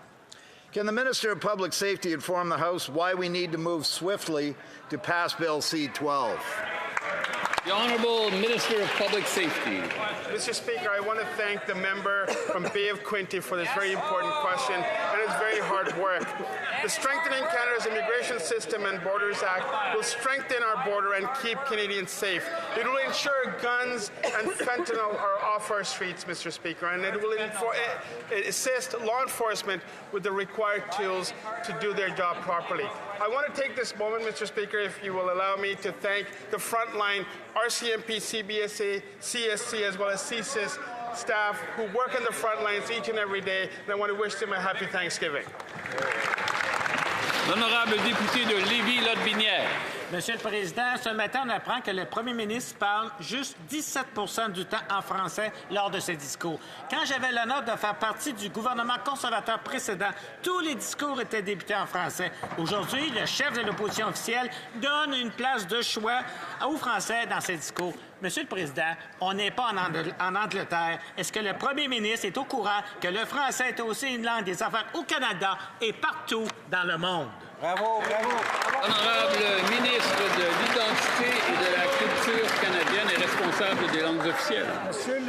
Can the Minister of Public Safety inform the House why we need to move swiftly to pass Bill C-12? The Honourable Minister of Public Safety. Mr. Speaker, I want to thank the member from Bay of Quinte for this very important question and his very hard work. The Strengthening Canada's Immigration System and Borders Act will strengthen our border and keep Canadians safe. It will ensure guns and fentanyl are off our streets, Mr. Speaker, and it will assist law enforcement with the required tools to do their job properly. I want to take this moment, Mr. Speaker, if you will allow me, to thank the frontline RCMP, CBSA, CSC, as well as CSIS staff who work on the front lines each and every day, and I want to wish them a happy Thanksgiving. L'honorable député de Lévis-Lotbinière. Monsieur le Président, ce matin, on apprend que le premier ministre parle juste 17% du temps en français lors de ses discours. Quand j'avais l'honneur de faire partie du gouvernement conservateur précédent, tous les discours étaient débutés en français. Aujourd'hui, le chef de l'opposition officielle donne une place de choix aux Français dans ses discours. Monsieur le Président, on n'est pas en Angleterre. Est-ce que le premier ministre est au courant que le français est aussi une langue des affaires au Canada et partout dans le monde? Bravo, bravo. Honorable ministre de l'Identité et de la Culture canadienne et responsable des langues officielles. Monsieur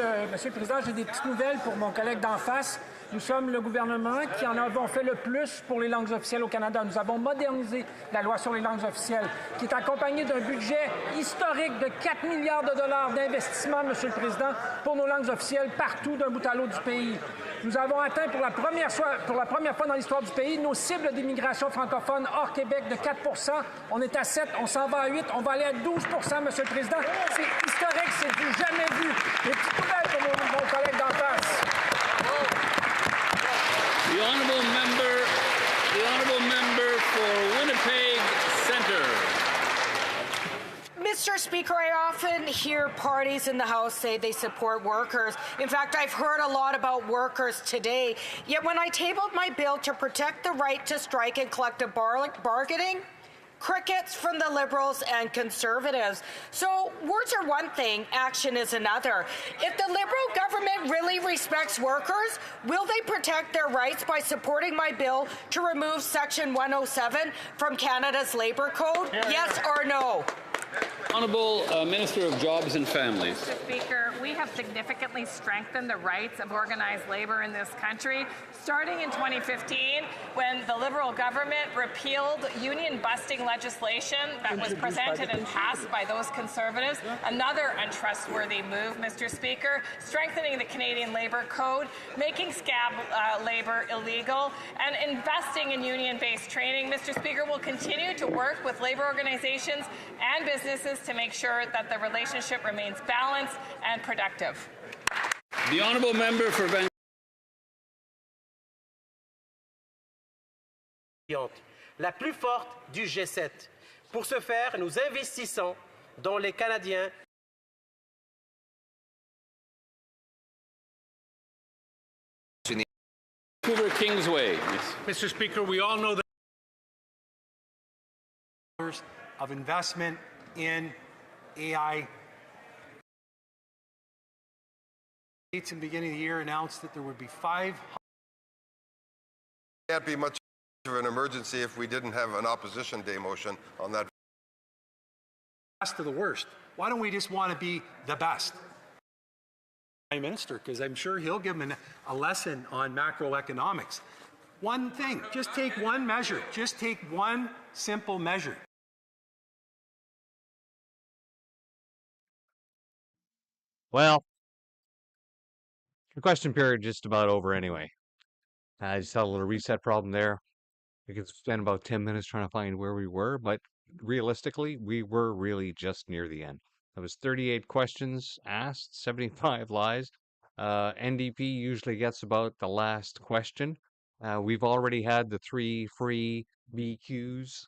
le Président, j'ai des petites nouvelles pour mon collègue d'en face. Nous sommes le gouvernement qui en avons fait le plus pour les langues officielles au Canada. Nous avons modernisé la loi sur les langues officielles, qui est accompagnée d'un budget historique de 4 milliards de dollars d'investissement, Monsieur le Président, pour nos langues officielles partout d'un bout à l'autre du pays. Nous avons atteint pour la première fois dans l'histoire du pays nos cibles d'immigration francophone hors Québec de 4 %. On est à 7, on s'en va à 8, on va aller à 12 % Monsieur le Président. C'est historique, c'est du jamais vu. Des petites nouvelles pour mon collègue d'en face. The honourable member for Winnipeg Centre. Mr. Speaker, I often hear parties in the House say they support workers. In fact, I've heard a lot about workers today. Yet when I tabled my bill to protect the right to strike and collective bargaining, crickets from the Liberals and Conservatives. So words are one thing, action is another. If the Liberal government really respects workers, will they protect their rights by supporting my bill to remove Section 107 from Canada's Labour Code? Yes or no? Honourable Minister of Jobs and Families. Mr. Speaker, we have significantly strengthened the rights of organized labour in this country, starting in 2015 when the Liberal government repealed union-busting legislation that was presented and passed by those Conservatives. Another untrustworthy move, Mr. Speaker, strengthening the Canadian Labour Code, making scab labour illegal, and investing in union-based training. Mr. Speaker, we'll continue to work with labour organizations and businesses to make sure that the relationship remains balanced and productive. The honourable member for la plus forte du G7. Pour ce faire, nous investissons dans les Canadiens Vancouver Kingsway. Mr. Speaker, we all know that of investment in AI. In the beginning of the year announced that there would be 500. Can't be much of an emergency if we didn't have an opposition day motion on that. Best of the worst. Why don't we just want to be the best? Prime Minister, because I'm sure he'll give him a lesson on macroeconomics. One thing, just take one measure, just take one simple measure. Well, the question period just about over anyway. I just had a little reset problem there. We could spend about 10 minutes trying to find where we were, but realistically, we were really just near the end. There was 38 questions asked, 75 lies. NDP usually gets about the last question. We've already had the 3 free BQs,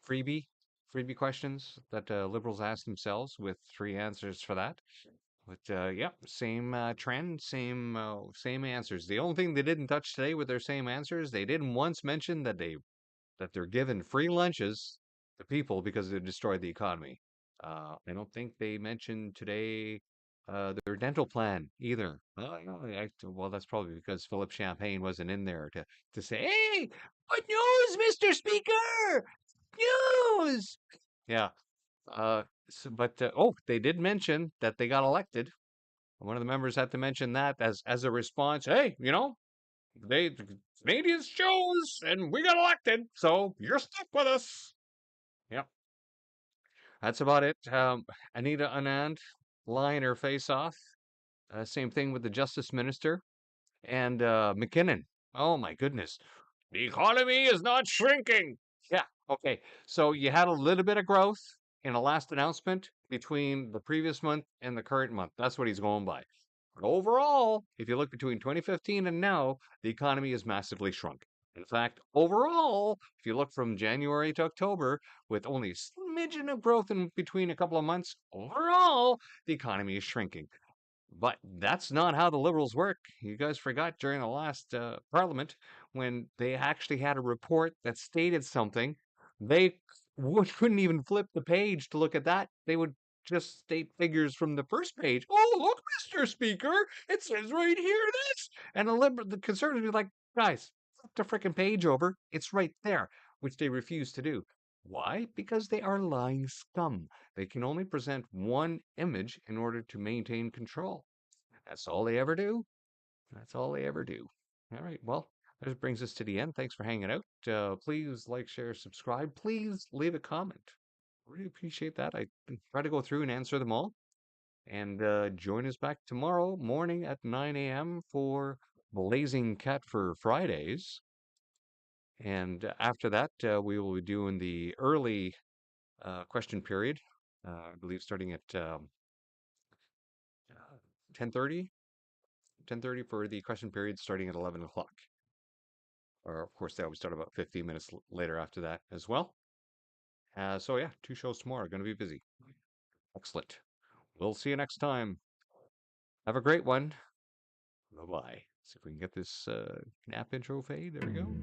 freebie questions that Liberals asked themselves with 3 answers for that. But yep, same trend, same answers. The only thing they didn't touch today with their same answers, they didn't once mention that they're giving free lunches to people because they destroyed the economy. I don't think they mentioned today their dental plan either. Well, that's probably because Philip Champagne wasn't in there to say, "Hey, good news, Mr. Speaker, news." Yeah. But they did mention that they got elected. One of the members had to mention that as a response. Hey, the Canadians chose and we got elected, so you're stuck with us. Yep. That's about it. Anita Anand lying her face off. Same thing with the Justice Minister and McKinnon. Oh my goodness. The economy is not shrinking. Yeah, okay. So you had a little bit of growth in the last announcement between the previous month and the current month. That's what he's going by. But overall, if you look between 2015 and now, the economy has massively shrunk. In fact, overall, if you look from January to October, with only a smidgen of growth in between a couple of months, overall, the economy is shrinking. But that's not how the Liberals work. You guys forgot during the last Parliament when they actually had a report that stated something. They couldn't even flip the page to look at that. They would just state figures from the first page. Oh, look, Mr. Speaker, it says right here this. And the Conservatives would be like, guys, flip the frickin' page over. It's right there, which they refuse to do. Why? Because they are lying scum. They can only present one image in order to maintain control. That's all they ever do. That's all they ever do. All right, well, that brings us to the end. Thanks for hanging out. Please like, share, subscribe. Please leave a comment. Really appreciate that. I try to go through and answer them all. And join us back tomorrow morning at 9 a.m. for Blazing Cat for Fridays. And after that, we will be doing the early question period, I believe starting at 10:30 for the question period, starting at 11 o'clock. Or, of course, that would start about 15 minutes later after that as well. So, yeah, 2 shows tomorrow. Going to be busy. Excellent. We'll see you next time. Have a great one. Bye-bye. See if we can get this nap intro fade. There we go.